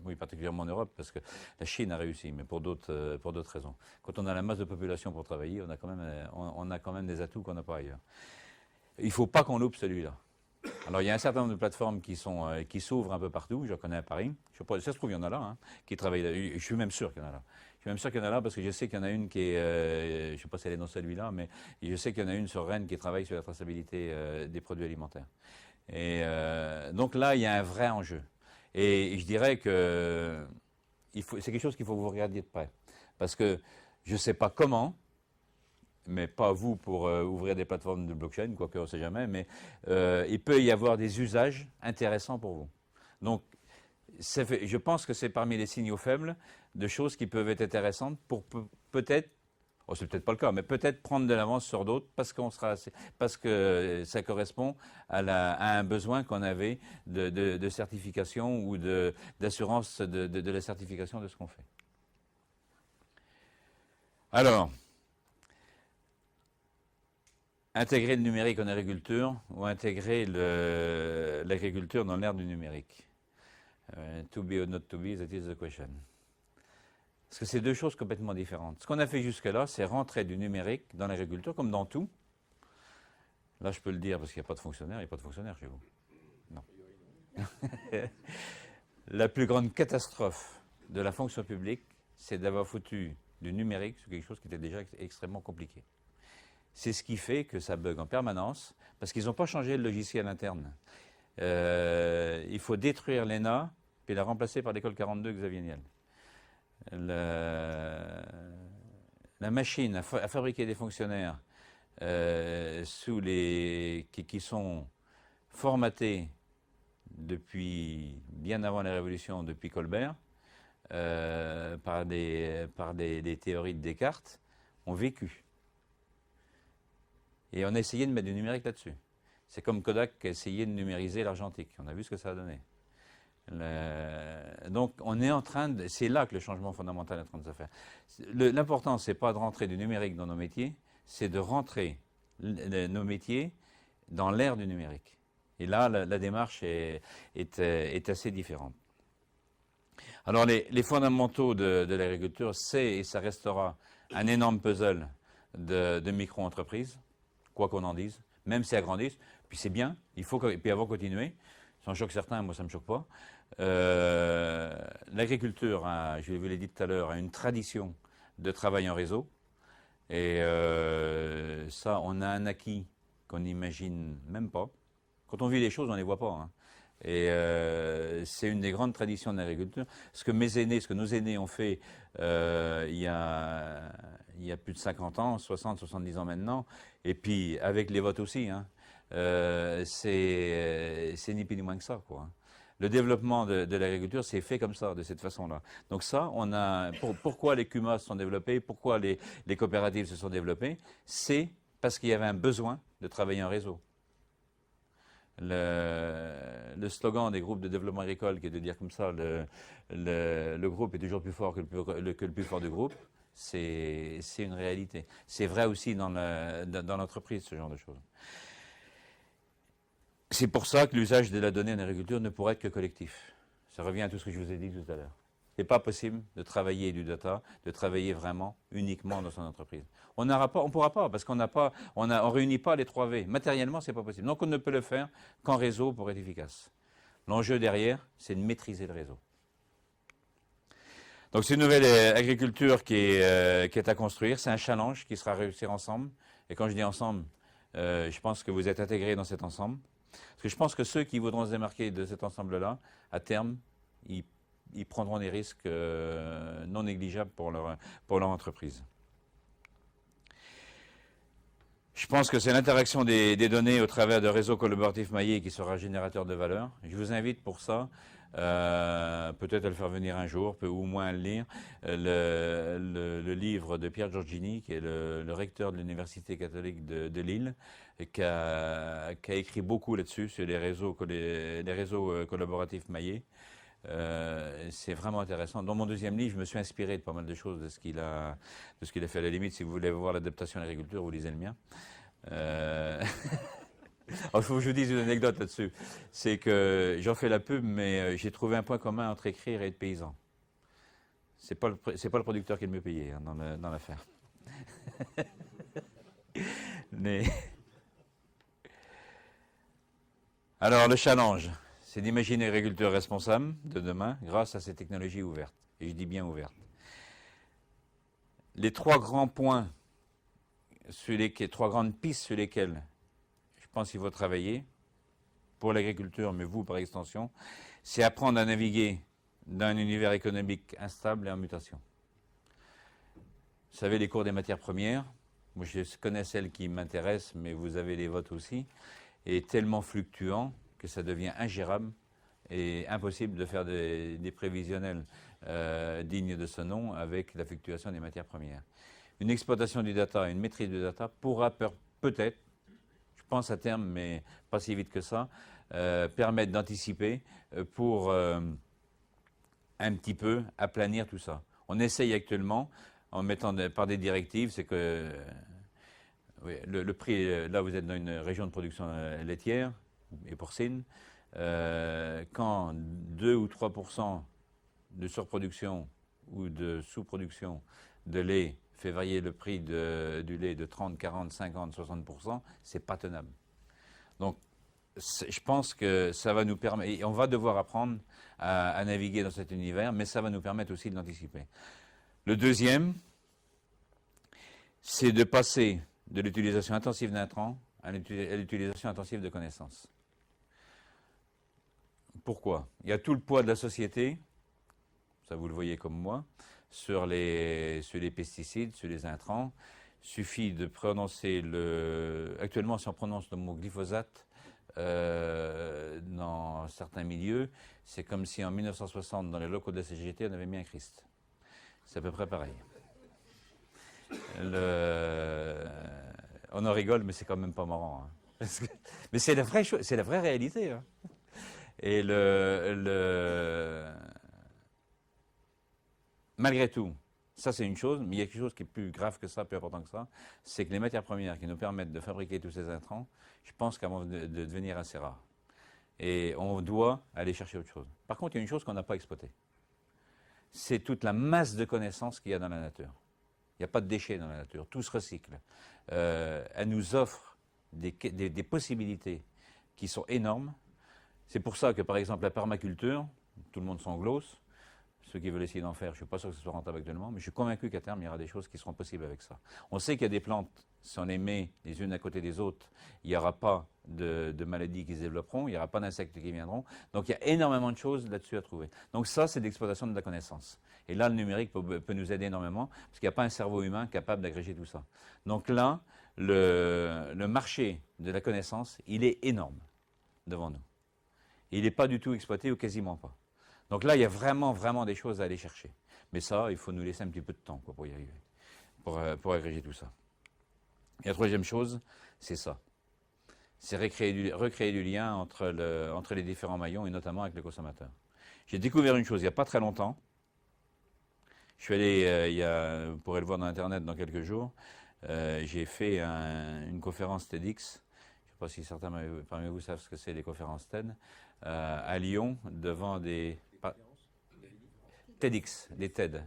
oui particulièrement en Europe, parce que la Chine a réussi, mais pour d'autres raisons. Quand on a la masse de population pour travailler, on a quand même des atouts qu'on n'a pas ailleurs. Il ne faut pas qu'on loupe celui-là. Alors il y a un certain nombre de plateformes qui s'ouvrent un peu partout, je connais à Paris, ça se trouve il y en a là, hein, qui travaillent là, je suis même sûr qu'il y en a là. Je suis même sûr qu'il y en a là parce que je sais qu'il y en a une qui est, je ne sais pas si elle est dans celui-là, mais je sais qu'il y en a une sur Rennes qui travaille sur la traçabilité des produits alimentaires. Et donc là, il y a un vrai enjeu. Et je dirais que c'est quelque chose qu'il faut que vous regardiez de près. Parce que je ne sais pas comment, mais pas vous pour ouvrir des plateformes de blockchain, quoique on ne sait jamais, mais il peut y avoir des usages intéressants pour vous. Donc, je pense que c'est parmi les signaux faibles de choses qui peuvent être intéressantes pour peut-être, c'est peut-être pas le cas, mais peut-être prendre de l'avance sur d'autres parce que ça correspond à un besoin qu'on avait de certification ou d'assurance de la certification de ce qu'on fait. Alors, intégrer le numérique en agriculture ou intégrer l'agriculture dans l'ère du numérique. To be or not to be, that is the question. Parce que c'est deux choses complètement différentes. Ce qu'on a fait jusque-là, c'est rentrer du numérique dans l'agriculture, comme dans tout. Là, je peux le dire parce qu'il n'y a pas de fonctionnaire, il n'y a pas de fonctionnaire chez vous. Non. La plus grande catastrophe de la fonction publique, c'est d'avoir foutu du numérique sur quelque chose qui était déjà extrêmement compliqué. C'est ce qui fait que ça bug en permanence, parce qu'ils n'ont pas changé le logiciel interne. Il faut détruire l'ENA, puis la remplacer par l'école 42 Xavier Niel. La machine à fabriquer des fonctionnaires qui sont formatés depuis bien avant la Révolution, depuis Colbert, par des théories de Descartes, ont vécu. Et on a essayé de mettre du numérique là-dessus. C'est comme Kodak qui a essayé de numériser l'argentique. On a vu ce que ça a donné. Donc, on est c'est là que le changement fondamental est en train de se faire. L'important, c'est pas de rentrer du numérique dans nos métiers, c'est de rentrer nos métiers dans l'ère du numérique. Et là, la démarche est assez différente. Alors, les fondamentaux de l'agriculture, c'est et ça restera un énorme puzzle de micro-entreprises, quoi qu'on en dise, même si elles grandissent. Puis c'est bien, il faut avoir continué. Ça en choque certains, moi ça ne me choque pas. L'agriculture, je vous l'ai dit tout à l'heure, a une tradition de travail en réseau. Et ça, on a un acquis qu'on n'imagine même pas. Quand on vit les choses, on ne les voit pas. Hein. Et c'est une des grandes traditions de l'agriculture. Ce que nos aînés ont fait il y a plus de 50 ans, 60, 70 ans maintenant, et puis avec les votes aussi, hein, c'est ni plus ni moins que ça, quoi. Le développement de l'agriculture s'est fait comme ça, de cette façon-là. Donc ça, pourquoi les CUMA se sont développés, pourquoi les coopératives se sont développées, c'est parce qu'il y avait un besoin de travailler en réseau. Le slogan des groupes de développement agricole, qui est de dire comme ça, le groupe est toujours plus fort que le plus fort du groupe, c'est une réalité. C'est vrai aussi dans l'entreprise, ce genre de choses. C'est pour ça que l'usage de la donnée en agriculture ne pourrait être que collectif. Ça revient à tout ce que je vous ai dit tout à l'heure. Il n'est pas possible de travailler du data, de travailler vraiment uniquement dans son entreprise. On ne pourra pas, parce qu'on ne réunit pas les 3 V. Matériellement, ce n'est pas possible. Donc on ne peut le faire qu'en réseau pour être efficace. L'enjeu derrière, c'est de maîtriser le réseau. Donc c'est une nouvelle agriculture qui est à construire. C'est un challenge qui sera à réussir ensemble. Et quand je dis ensemble, je pense que vous êtes intégrés dans cet ensemble. Parce que je pense que ceux qui voudront se démarquer de cet ensemble-là, à terme, ils prendront des risques non négligeables pour leur entreprise. Je pense que c'est l'interaction des données au travers de réseaux collaboratifs maillés qui sera générateur de valeur. Je vous invite pour ça, peut-être à le faire venir un jour, peu ou moins à le lire, le livre de Pierre Giorgini, qui est le recteur de l'Université catholique de Lille, qui a écrit beaucoup là-dessus, sur les réseaux collaboratifs maillés. C'est vraiment intéressant. Dans mon 2e livre, je me suis inspiré de pas mal de choses de ce qu'il a fait. À la limite, si vous voulez voir l'adaptation à l'agriculture, vous lisez le mien. Il faut que je vous dise une anecdote là-dessus. C'est que j'en fais la pub, mais j'ai trouvé un point commun entre écrire et être paysan. C'est pas le producteur qui est le mieux payé, hein, dans l'affaire. Mais alors, le challenge, c'est d'imaginer une agriculture responsable de demain grâce à ces technologies ouvertes. Et je dis bien ouvertes. Les 3 grands points, 3 grandes pistes sur lesquelles je pense qu'il faut travailler, pour l'agriculture, mais vous par extension, c'est apprendre à naviguer dans un univers économique instable et en mutation. Vous savez, les cours des matières premières, moi je connais celles qui m'intéressent, mais vous avez les votes aussi, est tellement fluctuant que ça devient ingérable et impossible de faire des prévisionnels dignes de ce nom avec la fluctuation des matières premières. Une exploitation du data, une maîtrise du data pourra peut-être, je pense à terme, mais pas si vite que ça, permettre d'anticiper pour un petit peu aplanir tout ça. On essaye actuellement, en mettant par des directives, c'est que oui, le prix, là vous êtes dans une région de production laitière et porcine, quand 2 ou 3% de surproduction ou de sous-production de lait fait varier le prix du lait de 30, 40, 50, 60%, c'est pas tenable. Donc, je pense que ça va nous permettre, et on va devoir apprendre à naviguer dans cet univers, mais ça va nous permettre aussi de l'anticiper. Le deuxième, c'est de passer de l'utilisation intensive d'intrants à l'utilisation intensive de connaissances. Pourquoi? Il y a tout le poids de la société, ça vous le voyez comme moi, sur les pesticides, sur les intrants. Il suffit de prononcer actuellement, si on prononce le mot glyphosate dans certains milieux, c'est comme si en 1960, dans les locaux de la CGT, on avait mis un Christ. C'est à peu près pareil. On en rigole, mais c'est quand même pas marrant. Hein. Mais c'est la vraie réalité. Hein. Et malgré tout, ça c'est une chose, mais il y a quelque chose qui est plus grave que ça, plus important que ça, c'est que les matières premières qui nous permettent de fabriquer tous ces intrants, je pense qu'elles vont devenir assez rares. Et on doit aller chercher autre chose. Par contre, il y a une chose qu'on n'a pas exploitée. C'est toute la masse de connaissances qu'il y a dans la nature. Il n'y a pas de déchets dans la nature, tout se recycle. Elle nous offre des possibilités qui sont énormes. C'est pour ça que, par exemple, la permaculture, tout le monde s'en glosse. Ceux qui veulent essayer d'en faire, je ne suis pas sûr que ce soit rentable actuellement, mais je suis convaincu qu'à terme, il y aura des choses qui seront possibles avec ça. On sait qu'il y a des plantes si on les met les unes à côté des autres, il n'y aura pas de maladies qui se développeront, il n'y aura pas d'insectes qui viendront. Donc il y a énormément de choses là-dessus à trouver. Donc ça, c'est l'exploitation de la connaissance. Et là, le numérique peut nous aider énormément, parce qu'il n'y a pas un cerveau humain capable d'agréger tout ça. Donc là, le marché de la connaissance, il est énorme devant nous. Il n'est pas du tout exploité ou quasiment pas. Donc là, il y a vraiment, vraiment des choses à aller chercher. Mais ça, il faut nous laisser un petit peu de temps pour y arriver, pour agréger tout ça. Et la troisième chose, c'est ça. C'est recréer du lien entre les différents maillons et notamment avec le consommateur. J'ai découvert une chose il n'y a pas très longtemps. Je suis allé, vous pourrez le voir dans Internet dans quelques jours, j'ai fait une conférence TEDx. Je ne sais pas si certains parmi vous savent ce que c'est les conférences TED, à Lyon, devant des... TEDx, les TED.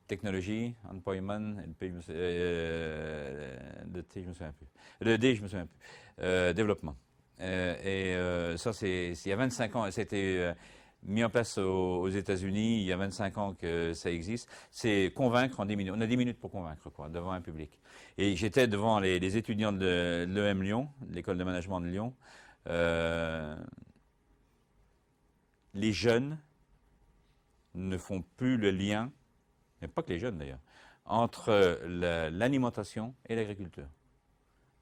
Technologie, employment, le P, le T, je me souviens plus. Le D, je me souviens plus. Développement. Ça, c'est il y a 25 ans, c'était mis en place aux États-Unis, il y a 25 ans que ça existe. C'est convaincre en 10 minutes. On a 10 minutes pour convaincre, quoi, devant un public. Et j'étais devant les étudiants de l'EM Lyon, l'école de management de Lyon. Les jeunes ne font plus le lien, mais pas que les jeunes d'ailleurs, entre l'alimentation et l'agriculture.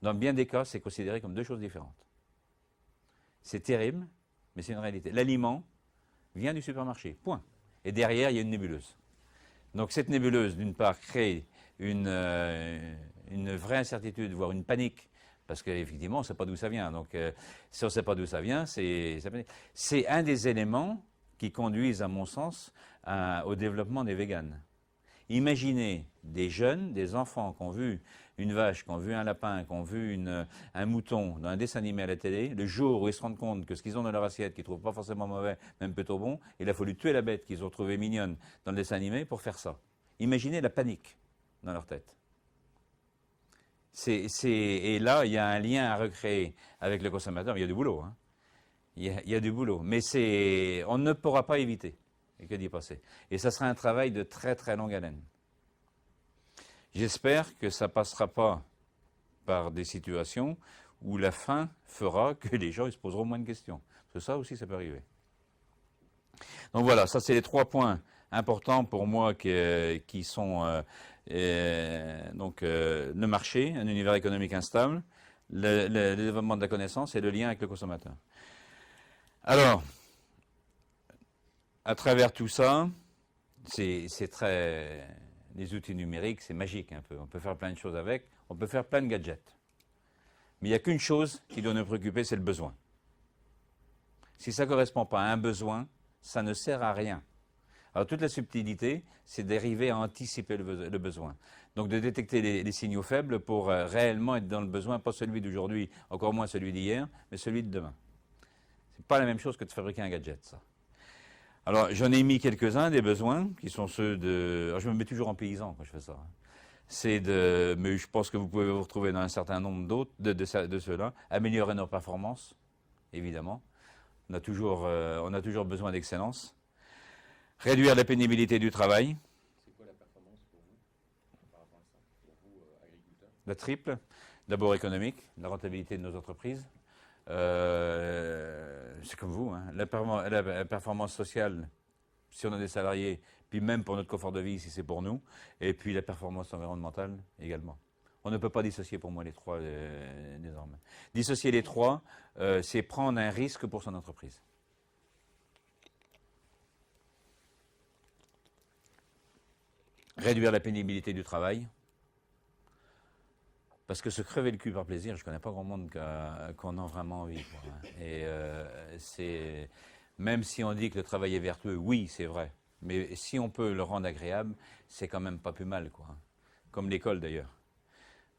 Dans bien des cas, c'est considéré comme deux choses différentes. C'est terrible, mais c'est une réalité. L'aliment vient du supermarché, point. Et derrière, il y a une nébuleuse. Donc cette nébuleuse, d'une part, crée une vraie incertitude, voire une panique, parce qu'effectivement, on ne sait pas d'où ça vient. Donc si on ne sait pas d'où ça vient, c'est un des éléments qui conduisent, à mon sens, au développement des véganes. Imaginez des jeunes, des enfants qui ont vu une vache, qui ont vu un lapin, qui ont vu un mouton dans un dessin animé à la télé, le jour où ils se rendent compte que ce qu'ils ont dans leur assiette, qu'ils ne trouvent pas forcément mauvais, même plutôt bon, il a fallu tuer la bête qu'ils ont trouvée mignonne dans le dessin animé pour faire ça. Imaginez la panique dans leur tête. Et là, il y a un lien à recréer avec le consommateur. Il y a du boulot, hein. Il y a du boulot. Mais on ne pourra pas éviter que d'y passer. Et ça sera un travail de très très longue haleine. J'espère que ça ne passera pas par des situations où la faim fera que les gens ils se poseront moins de questions. Parce que ça aussi, ça peut arriver. Donc voilà, ça c'est les 3 points importants pour moi qui sont le marché, un univers économique instable, le développement de la connaissance et le lien avec le consommateur. Alors, à travers tout ça, c'est très... Les outils numériques, c'est magique un peu. On peut faire plein de choses avec, on peut faire plein de gadgets. Mais il n'y a qu'une chose qui doit nous préoccuper, c'est le besoin. Si ça ne correspond pas à un besoin, ça ne sert à rien. Alors toute la subtilité, c'est d'arriver à anticiper le besoin. Donc de détecter les signaux faibles pour réellement être dans le besoin, pas celui d'aujourd'hui, encore moins celui d'hier, mais celui de demain. C'est pas la même chose que de fabriquer un gadget, ça. Alors, j'en ai mis quelques-uns des besoins, qui sont ceux de... Alors, je me mets toujours en paysan quand je fais ça. Hein. Mais je pense que vous pouvez vous retrouver dans un certain nombre d'autres, de ceux-là. Améliorer nos performances, évidemment. On a toujours besoin d'excellence. Réduire la pénibilité du travail. C'est quoi la performance pour vous, par rapport à ça, pour vous, agriculteurs? La triple. D'abord économique, la rentabilité de nos entreprises. C'est comme vous, hein. La performance sociale, si on a des salariés, puis même pour notre confort de vie, si c'est pour nous, et puis la performance environnementale également. On ne peut pas dissocier pour moi les trois désormais. Dissocier les trois, c'est prendre un risque pour son entreprise. Réduire la pénibilité du travail. Parce que se crever le cul par plaisir, je ne connais pas grand monde qu'on a vraiment envie. Quoi, hein. Et même si on dit que le travail est vertueux, oui, c'est vrai. Mais si on peut le rendre agréable, c'est quand même pas plus mal, quoi. Comme l'école d'ailleurs.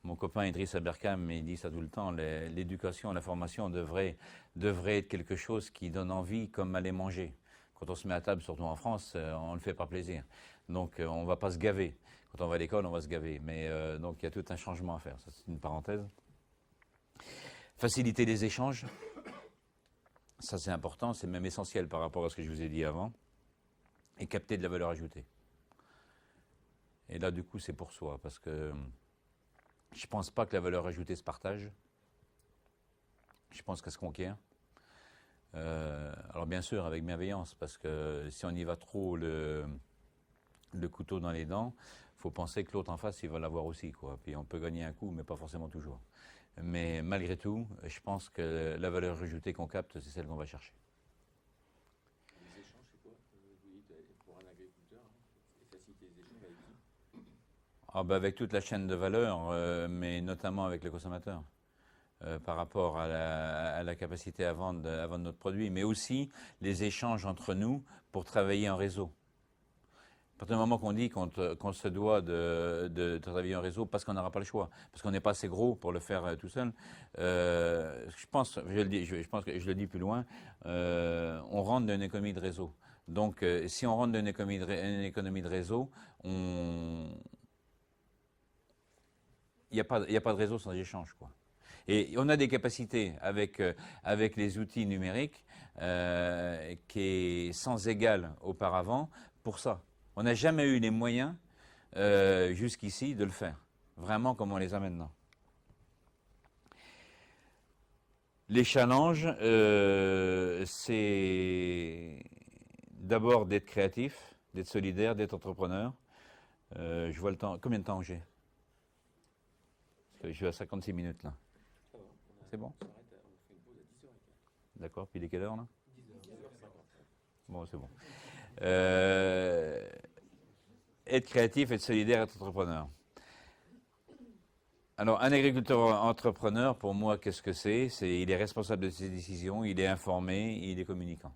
Mon copain Idriss Aberkam, il dit ça tout le temps, l'éducation, la formation devrait être quelque chose qui donne envie comme aller manger. Quand on se met à table, surtout en France, on le fait par plaisir. Donc on ne va pas se gaver. Quand on va à l'école, on va se gaver. Mais donc il y a tout un changement à faire. Ça, c'est une parenthèse. Faciliter les échanges. Ça, c'est important. C'est même essentiel par rapport à ce que je vous ai dit avant. Et capter de la valeur ajoutée. Et là, du coup, c'est pour soi. Parce que Je ne pense pas que la valeur ajoutée se partage. Je pense qu'elle se conquiert. Alors bien sûr, avec bienveillance, parce que si on y va trop le couteau dans les dents, il faut penser que l'autre en face, il va l'avoir aussi, quoi. Puis on peut gagner un coup, mais pas forcément toujours. Mais malgré tout, je pense que la valeur ajoutée qu'on capte, c'est celle qu'on va chercher. Les échanges, c'est quoi? Vous dites pour un agriculteur, faciliter les échanges avec qui? Ah ben avec toute la chaîne de valeur, mais notamment avec les consommateurs, par rapport à la capacité à vendre notre produit, mais aussi les échanges entre nous pour travailler en réseau. À partir du moment qu'on dit qu'on se doit de travailler en réseau parce qu'on n'aura pas le choix, parce qu'on n'est pas assez gros pour le faire tout seul, je pense que je le dis plus loin, on rentre dans une économie de réseau. Donc, si on rentre dans une économie de réseau, il n'y a pas de réseau sans échange, quoi. Et on a des capacités avec les outils numériques qui est sans égal auparavant pour ça. On n'a jamais eu les moyens jusqu'ici de le faire, vraiment comme on les a maintenant. Les challenges, c'est d'abord d'être créatif, d'être solidaire, d'être entrepreneur. Je vois le temps. Combien de temps j'ai? Je suis à 56 minutes là. Ça va, C'est bon? on fait une pause à 10h15. D'accord, puis il est quelle heure là? 10h50. Bon, c'est bon. Être créatif, être solidaire, être entrepreneur. Alors, un agriculteur entrepreneur, pour moi, qu'est-ce que c'est? Il est responsable de ses décisions, il est informé, il est communicant.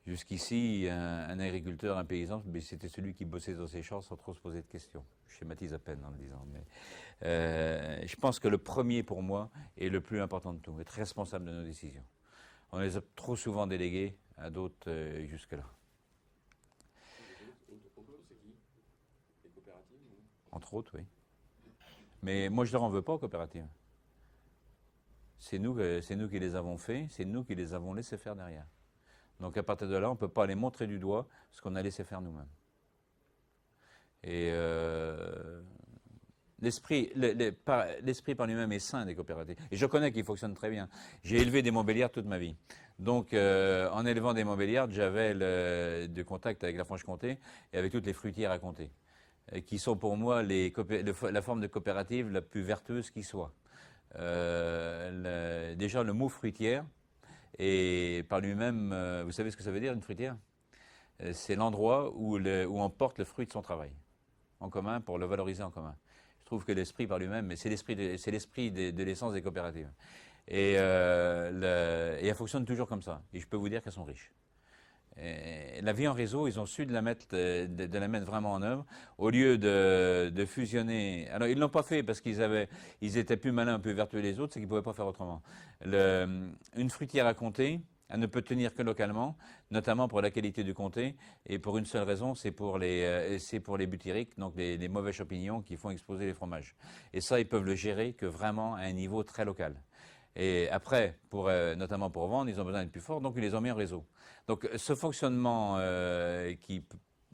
Jusqu'ici, un agriculteur, un paysan, c'était celui qui bossait dans ses champs sans trop se poser de questions. Je schématise à peine en le disant. Mais, je pense que le premier, pour moi, est le plus important de tout, être responsable de nos décisions. On les a trop souvent délégués à d'autres jusque-là. Autres, c'est qui? Les coopératives ou... Entre autres, oui. Mais moi, je ne leur en veux pas aux coopératives. C'est nous qui les avons fait, c'est nous qui les avons laissés faire derrière. Donc à partir de là, on ne peut pas les montrer du doigt ce qu'on a laissé faire nous-mêmes. Et l'esprit par lui-même est sain des coopératives. Et je connais qu'il fonctionne très bien. J'ai élevé des montbéliardes toute ma vie. Donc en élevant des montbéliardes, j'avais de contact avec la Franche-Comté et avec toutes les fruitières à Comté, qui sont pour moi la forme de coopérative la plus vertueuse qui soit. Déjà le mot fruitière, et par lui-même, vous savez ce que ça veut dire une fruitière? C'est l'endroit où on porte le fruit de son travail en commun pour le valoriser en commun. Je trouve que l'esprit par lui-même, c'est l'esprit de l'essence des coopératives. Et elle fonctionne toujours comme ça. Et je peux vous dire qu'elles sont riches. Et la vie en réseau, ils ont su de la mettre vraiment en œuvre, au lieu de fusionner. Alors ils ne l'ont pas fait parce ils étaient plus malins, plus vertueux les autres, c'est qu'ils ne pouvaient pas faire autrement. Une fruitière à Comté, elle ne peut tenir que localement, notamment pour la qualité du comté, et pour une seule raison, c'est pour les butyriques, donc les mauvais champignons qui font exploser les fromages. Et ça, ils peuvent le gérer que vraiment à un niveau très local. Et après, notamment pour vendre, ils ont besoin d'être plus forts, donc ils les ont mis en réseau. Donc ce fonctionnement qui,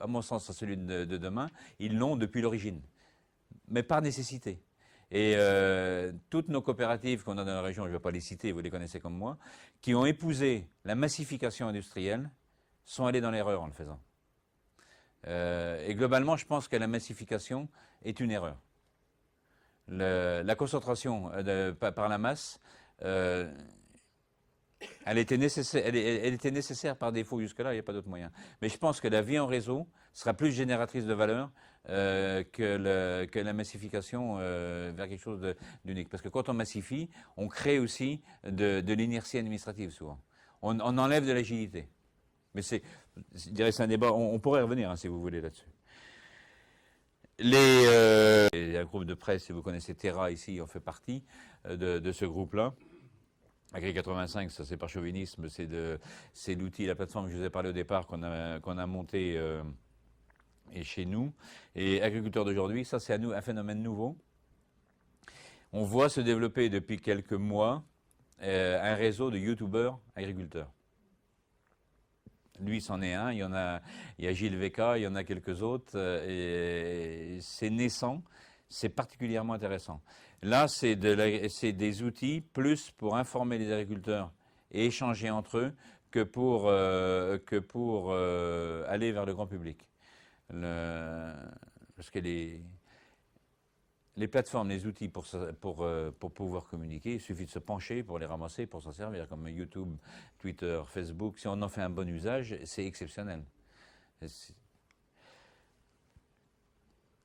à mon sens, est celui de demain, ils l'ont depuis l'origine, mais par nécessité. Et toutes nos coopératives qu'on a dans la région, je ne vais pas les citer, vous les connaissez comme moi, qui ont épousé la massification industrielle, sont allées dans l'erreur en le faisant. Et globalement, je pense que la massification est une erreur. La concentration par la masse, elle était nécessaire par défaut jusque-là, il n'y a pas d'autre moyen. Mais je pense que la vie en réseau sera plus génératrice de valeur que la massification vers quelque chose d'unique. Parce que quand on massifie, on crée aussi de l'inertie administrative souvent. On enlève de l'agilité. Mais je dirais c'est un débat, on pourrait revenir hein, si vous voulez là-dessus. Il y a un groupe de presse, si vous connaissez Terra ici, on fait partie de ce groupe-là. Agri 85, ça c'est par chauvinisme, c'est l'outil, la plateforme que je vous ai parlé au départ qu'on a monté et chez nous. Et agriculteurs d'aujourd'hui, ça c'est un phénomène nouveau. On voit se développer depuis quelques mois un réseau de youtubeurs agriculteurs. Lui, c'en est un, il y a Gilles Véca, il y en a quelques autres, et c'est naissant. c'est particulièrement intéressant. Là, c'est des outils plus pour informer les agriculteurs et échanger entre eux que pour aller vers le grand public. Parce que les plateformes, les outils pour pouvoir communiquer, il suffit de se pencher pour les ramasser, pour s'en servir, comme YouTube, Twitter, Facebook. Si on en fait un bon usage, c'est exceptionnel.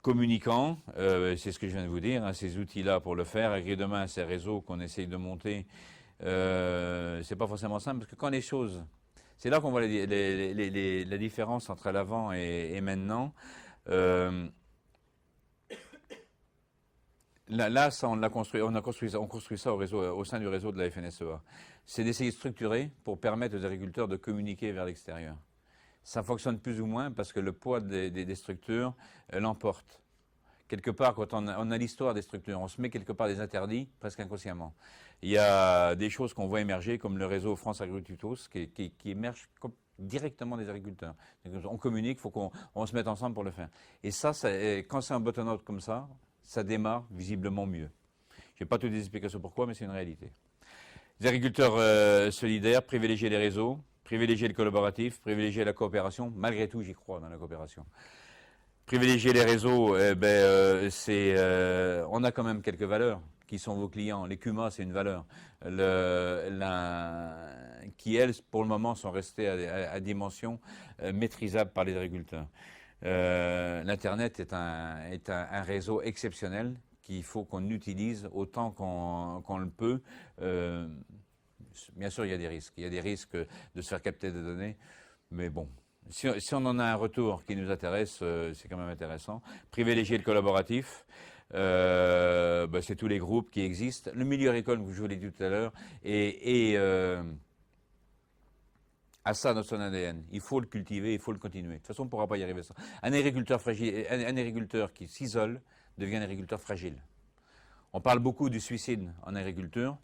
Communicant, c'est ce que je viens de vous dire, hein, ces outils-là pour le faire, et demain, ces réseaux qu'on essaye de monter, c'est pas forcément simple, parce que quand les choses... C'est là qu'on voit la différence entre l'avant et maintenant. Là, ça, on construit ça au sein du réseau de la FNSEA. C'est d'essayer de structurer pour permettre aux agriculteurs de communiquer vers l'extérieur. Ça fonctionne plus ou moins parce que le poids des structures l'emporte. Quelque part, quand on a l'histoire des structures, on se met quelque part des interdits, presque inconsciemment. Il y a des choses qu'on voit émerger, comme le réseau France Agricultos, qui émerge directement des agriculteurs. On communique, il faut qu'on se mette ensemble pour le faire. Et ça quand c'est un button-up comme ça démarre visiblement mieux. Je n'ai pas toutes les explications pourquoi, mais c'est une réalité. Les agriculteurs solidaires, privilégier les réseaux, privilégier le collaboratif, privilégier la coopération. Malgré tout, j'y crois dans la coopération. Privilégier les réseaux, on a quand même quelques valeurs qui sont vos clients. Les CUMA, c'est une valeur qui, elles, pour le moment, sont restées à dimension maîtrisable par les agriculteurs. L'Internet est un réseau exceptionnel qu'il faut qu'on utilise autant qu'on le peut. Bien sûr, il y a des risques. Il y a des risques de se faire capter des données, mais bon. Si on en a un retour qui nous intéresse, c'est quand même intéressant. Privilégier le collaboratif, c'est tous les groupes qui existent. Le milieu agricole, je vous l'ai dit tout à l'heure, a ça dans son ADN. Il faut le cultiver, il faut le continuer. De toute façon, on ne pourra pas y arriver sans. Un agriculteur qui s'isole devient un agriculteur fragile. On parle beaucoup du suicide en agriculture.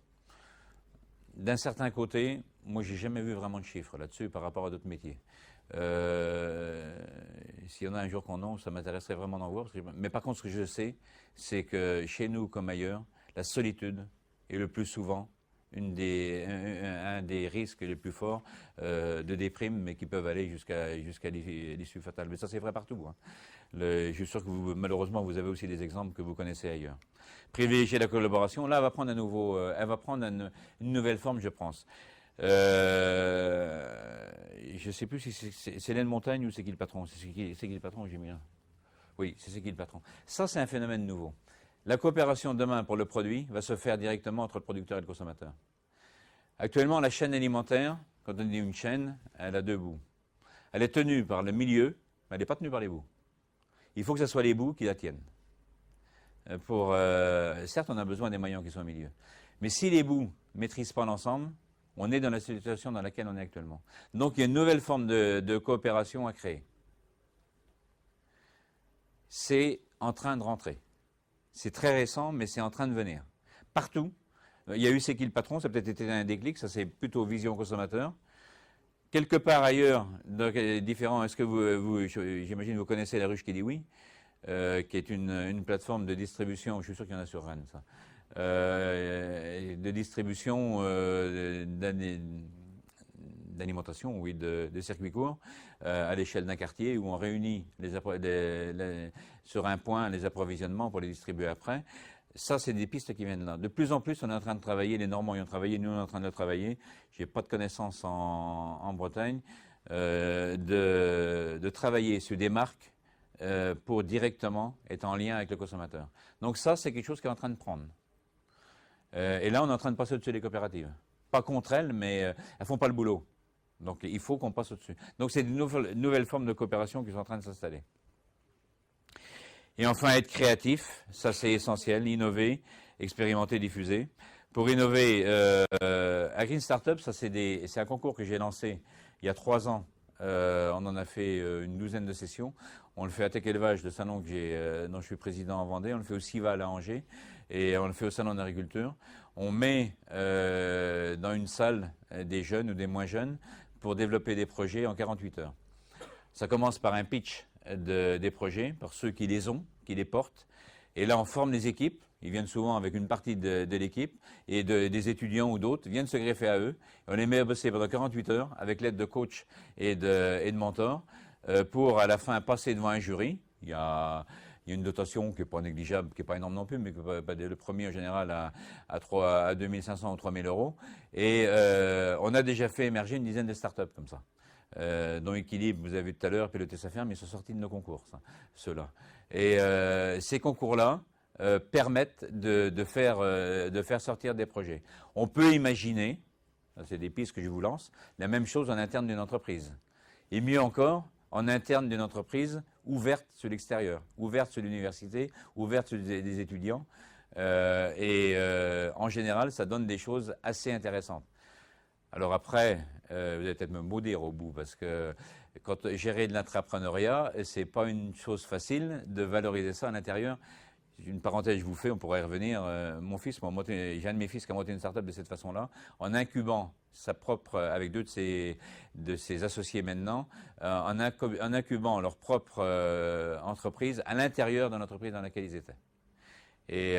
D'un certain côté, moi, j'ai jamais vu vraiment de chiffres là-dessus par rapport à d'autres métiers. S'il y en a un jour qu'on a, ça m'intéresserait vraiment d'en voir. Mais par contre, ce que je sais, c'est que chez nous comme ailleurs, la solitude est le plus souvent un des risques les plus forts de déprime, mais qui peuvent aller jusqu'à l'issue fatale. Mais ça, c'est vrai partout. Hein. Je suis sûr que malheureusement, vous avez aussi des exemples que vous connaissez ailleurs. Privilégier la collaboration, là, elle va prendre une nouvelle forme, je pense. Je ne sais plus si c'est Hélène Montagne ou c'est qui le patron. C'est qui le patron, j'ai mis là. Oui, c'est qui le patron. Ça, c'est un phénomène nouveau. La coopération demain pour le produit va se faire directement entre le producteur et le consommateur. Actuellement, la chaîne alimentaire, quand on dit une chaîne, elle a deux bouts. Elle est tenue par le milieu, mais elle n'est pas tenue par les bouts. Il faut que ce soit les bouts qui la tiennent. Certes, on a besoin des maillons qui sont au milieu. Mais si les bouts ne maîtrisent pas l'ensemble, on est dans la situation dans laquelle on est actuellement. Donc, il y a une nouvelle forme de coopération à créer. C'est en train de rentrer. C'est très récent, mais c'est en train de venir. Partout. Il y a eu C'est qui le patron, ça a peut-être été un déclic, ça c'est plutôt vision consommateur. Quelque part ailleurs, différent, est-ce que j'imagine vous connaissez La Ruche qui dit oui, qui est une plateforme de distribution, je suis sûr qu'il y en a sur Rennes, ça, de distribution d'alimentation, oui, de circuits courts, à l'échelle d'un quartier où on réunit sur un point les approvisionnements pour les distribuer après. Ça, c'est des pistes qui viennent là. De plus en plus, on est en train de travailler, les Normands y ont travaillé, nous on est en train de le travailler. Je n'ai pas de connaissances en Bretagne, de travailler sur des marques pour directement être en lien avec le consommateur. Donc ça, c'est quelque chose qui est en train de prendre. Et là, on est en train de passer au-dessus des coopératives. Pas contre elles, mais elles ne font pas le boulot. Donc il faut qu'on passe au-dessus. Donc c'est une nouvelle forme de coopération qui sont en train de s'installer. Et enfin, être créatif, ça c'est essentiel, innover, expérimenter, diffuser. Pour innover, à Green Startup, ça c'est un concours que j'ai lancé il y a 3 ans. On en a fait une douzaine de sessions. On le fait à Tech Élevage, le salon dont je suis président en Vendée. On le fait au CIVAL à Angers et on le fait au salon d'agriculture. On met dans une salle des jeunes ou des moins jeunes pour développer des projets en 48 heures. Ça commence par un pitch des projets, par ceux qui les ont, qui les portent. Et là, on forme les équipes. Ils viennent souvent avec une partie de l'équipe et des étudiants ou d'autres viennent se greffer à eux. On les met à bosser pendant 48 heures avec l'aide de coachs et de mentors pour à la fin passer devant un jury. Il y a une dotation qui n'est pas négligeable, qui n'est pas énorme non plus, mais le premier en général à 2500 ou 3000 euros. Et on a déjà fait émerger une dizaine de startups comme ça. Dont Équilibre, vous avez vu tout à l'heure, Piloter sa ferme, ils sont sortis de nos concours, ceux-là. Et ces concours-là permettent de faire sortir des projets. On peut imaginer, c'est des pistes que je vous lance, la même chose en interne d'une entreprise. Et mieux encore, en interne d'une entreprise ouverte sur l'extérieur, ouverte sur l'université, ouverte sur des étudiants. En général, ça donne des choses assez intéressantes. Alors après, vous allez peut-être me maudire au bout, parce que quand gérer de l'intrapreneuriat, c'est pas une chose facile de valoriser ça à l'intérieur. Une parenthèse, je vous fais, on pourrait y revenir. Mon fils, j'ai un de mes fils qui a monté une start-up de cette façon-là, en incubant sa propre, avec deux de ses associés maintenant, en incubant leur propre entreprise à l'intérieur de l'entreprise dans laquelle ils étaient. Et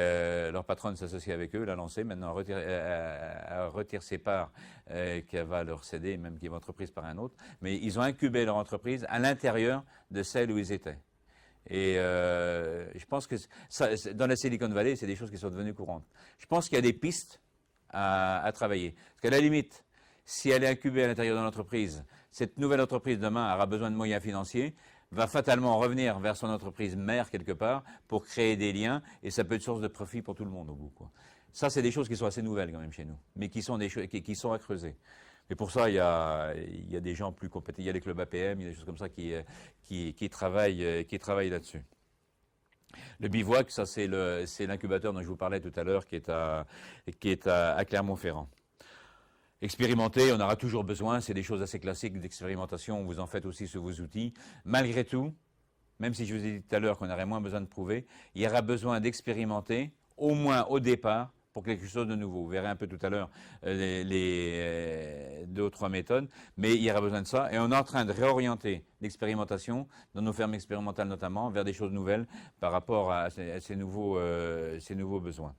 leur patronne s'associe avec eux, l'a lancé, maintenant elle retire ses parts qu'elle va leur céder, même qui est entreprise par un autre. Mais ils ont incubé leur entreprise à l'intérieur de celle où ils étaient. Et je pense que dans la Silicon Valley, c'est des choses qui sont devenues courantes. Je pense qu'il y a des pistes à travailler. Parce qu'à la limite, si elle est incubée à l'intérieur de l'entreprise, cette nouvelle entreprise demain aura besoin de moyens financiers, va fatalement revenir vers son entreprise mère quelque part pour créer des liens, et ça peut être source de profit pour tout le monde au bout, quoi. Ça, c'est des choses qui sont assez nouvelles quand même chez nous, mais qui sont des choses qui sont à creuser. Et pour ça, il y a des gens plus compétents. Il y a les clubs APM, il y a des choses comme ça qui travaillent là-dessus. Le bivouac, ça c'est l'incubateur dont je vous parlais tout à l'heure, qui est à Clermont-Ferrand. Expérimenter, on aura toujours besoin, c'est des choses assez classiques d'expérimentation, vous en faites aussi sur vos outils. Malgré tout, même si je vous ai dit tout à l'heure qu'on aurait moins besoin de prouver, il y aura besoin d'expérimenter, au moins au départ, pour quelque chose de nouveau. Vous verrez un peu tout à l'heure les 2 ou 3 méthodes, mais il y aura besoin de ça. Et on est en train de réorienter l'expérimentation, dans nos fermes expérimentales notamment, vers des choses nouvelles par rapport à ces nouveaux besoins.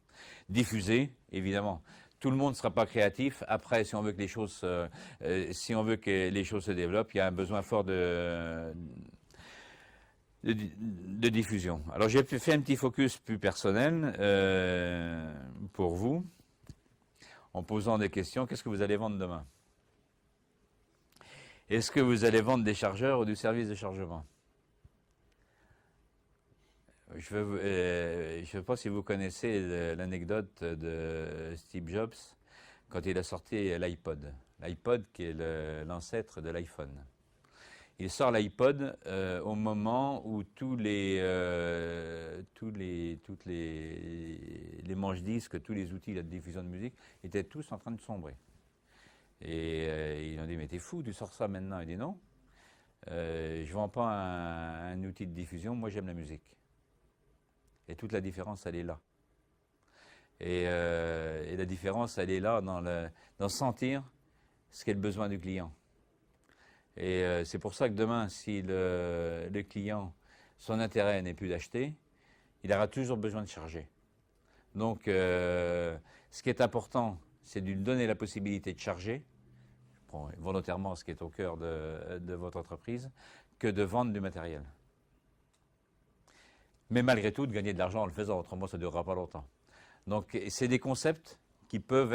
Diffuser, évidemment. Tout le monde ne sera pas créatif. Après, si on veut que les choses se développent, il y a un besoin fort de diffusion. Alors j'ai fait un petit focus plus personnel pour vous, en posant des questions. Qu'est-ce que vous allez vendre demain? Est-ce que vous allez vendre des chargeurs ou du service de chargement? Je ne sais pas si vous connaissez l'anecdote de Steve Jobs quand il a sorti l'iPod. L'iPod qui est l'ancêtre de l'iPhone. Il sort l'iPod au moment où tous les manches-disques, tous les outils de diffusion de musique étaient tous en train de sombrer. Et ils ont dit, mais t'es fou, tu sors ça maintenant? Il dit non, je ne vends pas un outil de diffusion, moi j'aime la musique. Et toute la différence, elle est là. Et la différence, elle est là dans sentir ce qu'est le besoin du client. Et c'est pour ça que demain, si le client, son intérêt n'est plus d'acheter, il aura toujours besoin de charger. Donc, ce qui est important, c'est de lui donner la possibilité de charger, volontairement ce qui est au cœur de votre entreprise, que de vendre du matériel. Mais malgré tout, de gagner de l'argent en le faisant, autrement ça ne durera pas longtemps. Donc, c'est des concepts qui peuvent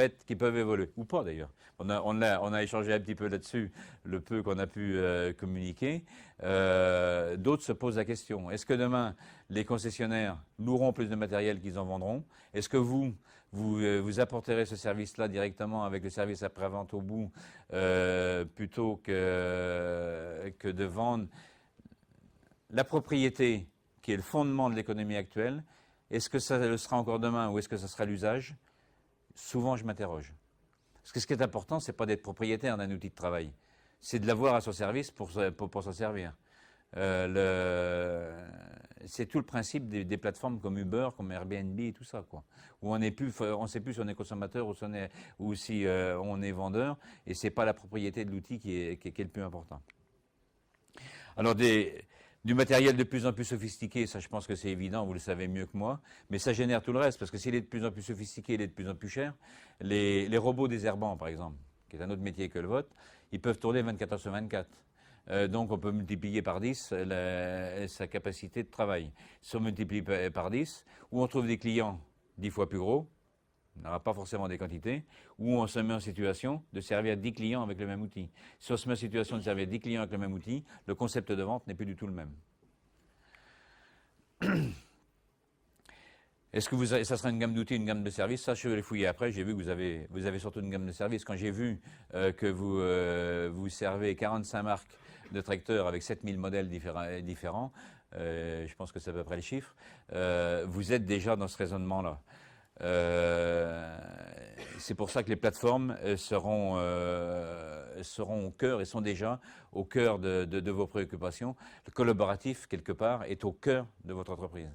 évoluer, ou pas d'ailleurs. On a échangé un petit peu là-dessus, le peu qu'on a pu communiquer. D'autres se posent la question, est-ce que demain, les concessionnaires loueront plus de matériel qu'ils en vendront? Est-ce que vous apporterez ce service-là directement avec le service après-vente au bout, plutôt que de vendre la propriété, qui est le fondement de l'économie actuelle? Est-ce que ça le sera encore demain ou est-ce que ça sera l'usage? Souvent, je m'interroge. Parce que ce qui est important, ce n'est pas d'être propriétaire d'un outil de travail. C'est de l'avoir à son service pour s'en servir. C'est tout le principe des plateformes comme Uber, comme Airbnb et tout ça, quoi. Où on ne sait plus si on est consommateur ou si on est vendeur. Et ce n'est pas la propriété de l'outil qui est le plus important. Alors, Du matériel de plus en plus sophistiqué, ça je pense que c'est évident, vous le savez mieux que moi, mais ça génère tout le reste, parce que s'il est de plus en plus sophistiqué, il est de plus en plus cher. Les robots désherbants, par exemple, qui est un autre métier que le vôtre, ils peuvent tourner 24 heures sur 24. Donc on peut multiplier par 10 sa capacité de travail. Si on multiplie par 10, où on trouve des clients 10 fois plus gros, on n'aura pas forcément des quantités, ou on se met en situation de servir 10 clients avec le même outil. Si on se met en situation de servir 10 clients avec le même outil, le concept de vente n'est plus du tout le même. Est-ce que ça sera une gamme d'outils, une gamme de services? Ça, je vais les fouiller après. J'ai vu que vous avez surtout une gamme de services. Quand j'ai vu que vous servez 45 marques de tracteurs avec 7000 modèles différents, je pense que c'est à peu près le chiffre, vous êtes déjà dans ce raisonnement-là. C'est pour ça que les plateformes seront au cœur et sont déjà au cœur de vos préoccupations. Le collaboratif, quelque part, est au cœur de votre entreprise.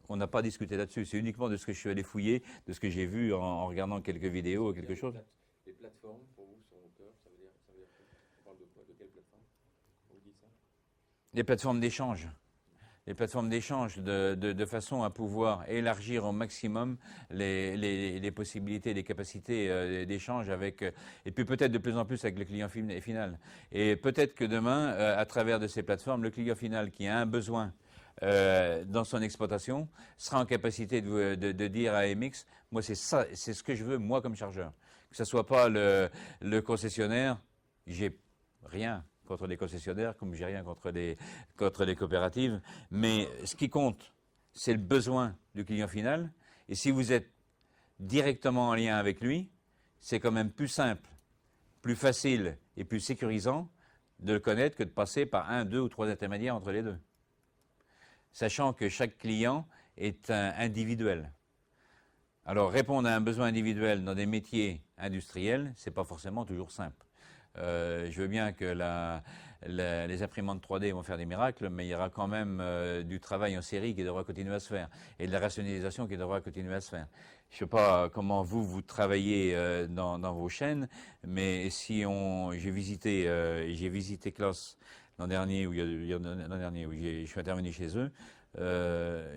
On n'a pas discuté là-dessus. C'est uniquement de ce que je suis allé fouiller, de ce que j'ai vu en regardant quelques vidéos ou quelque chose. Les plateformes, pour vous, sont au cœur. Ça veut dire quoi? On parle de quoi? De quelle plateforme? On vous dit ça? Les plateformes d'échange. Les plateformes d'échange de façon à pouvoir élargir au maximum les possibilités, les capacités d'échange avec, et puis peut-être de plus en plus avec le client final. Et peut-être que demain, à travers de ces plateformes, le client final qui a un besoin dans son exploitation sera en capacité de dire à MX, moi c'est ça, c'est ce que je veux moi comme chargeur. Que ce soit pas le concessionnaire, j'ai rien contre les concessionnaires, comme j'ai rien contre les coopératives. Mais ce qui compte, c'est le besoin du client final. Et si vous êtes directement en lien avec lui, c'est quand même plus simple, plus facile et plus sécurisant de le connaître que de passer par 1, 2 ou 3 intermédiaires entre les deux. Sachant que chaque client est individuel. Alors répondre à un besoin individuel dans des métiers industriels, c'est pas forcément toujours simple. Je veux bien que les imprimantes 3D vont faire des miracles, mais il y aura quand même du travail en série qui devra continuer à se faire et de la rationalisation qui devra continuer à se faire. Je ne sais pas comment vous travaillez dans vos chaînes, mais si j'ai visité Klaus l'an dernier, où je suis intervenu chez eux,